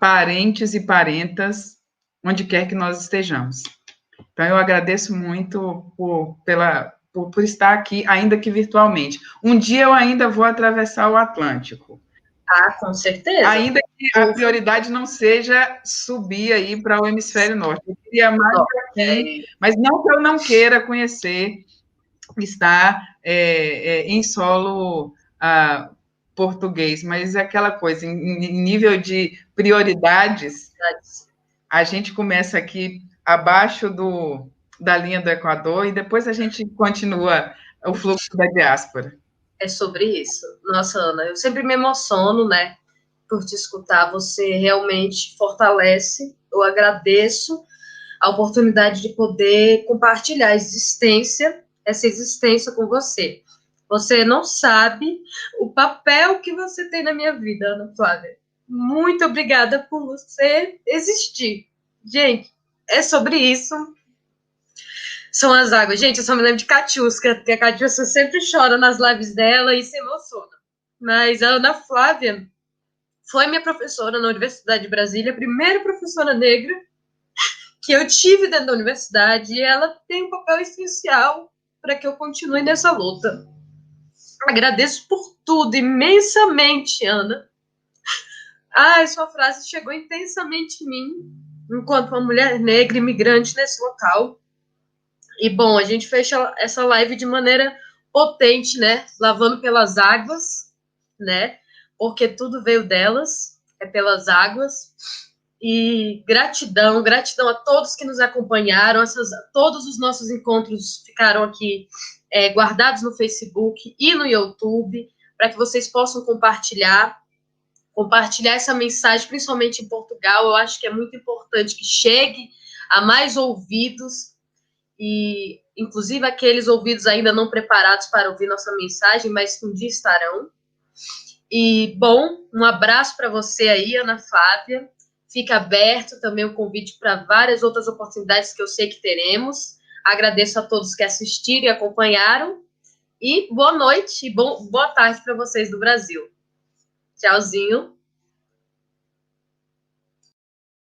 parentes e parentas onde quer que nós estejamos. Então, eu agradeço muito por estar aqui, ainda que virtualmente. Um dia eu ainda vou atravessar o Atlântico. Ah, com certeza. Ainda que a prioridade não seja subir aí para o hemisfério norte. Eu queria mais aqui, mas não que eu não queira conhecer, estar em solo português, mas é aquela coisa, em nível de prioridades, a gente começa aqui abaixo da linha do Equador e depois a gente continua o fluxo da diáspora. É sobre isso. Nossa, Ana, eu sempre me emociono, né, por te escutar. Você realmente fortalece. Eu agradeço a oportunidade de poder compartilhar essa existência com você. Você não sabe o papel que você tem na minha vida, Ana Flávia. Muito obrigada por você existir. Gente, é sobre isso. São as águas. Gente, eu só me lembro de Catiusca, porque a Catiusca sempre chora nas lives dela e se emociona. Mas a Ana Flávia foi minha professora na Universidade de Brasília, a primeira professora negra que eu tive dentro da universidade, e ela tem um papel essencial para que eu continue nessa luta. Agradeço por tudo, imensamente, Ana. Sua frase chegou intensamente em mim, enquanto uma mulher negra imigrante nesse local. E, bom, a gente fecha essa live de maneira potente, né? Lavando pelas águas, né? Porque tudo veio delas, é pelas águas. E gratidão a todos que nos acompanharam. Todos os nossos encontros ficaram aqui guardados no Facebook e no YouTube, para que vocês possam compartilhar essa mensagem, principalmente em Portugal. Eu acho que é muito importante que chegue a mais ouvidos, e inclusive aqueles ouvidos ainda não preparados para ouvir nossa mensagem, mas que um dia estarão. E, bom, um abraço para você aí, Ana Flávia. Fica aberto também o convite para várias outras oportunidades que eu sei que teremos. Agradeço a todos que assistiram e acompanharam. E boa noite e boa tarde para vocês do Brasil. Tchauzinho.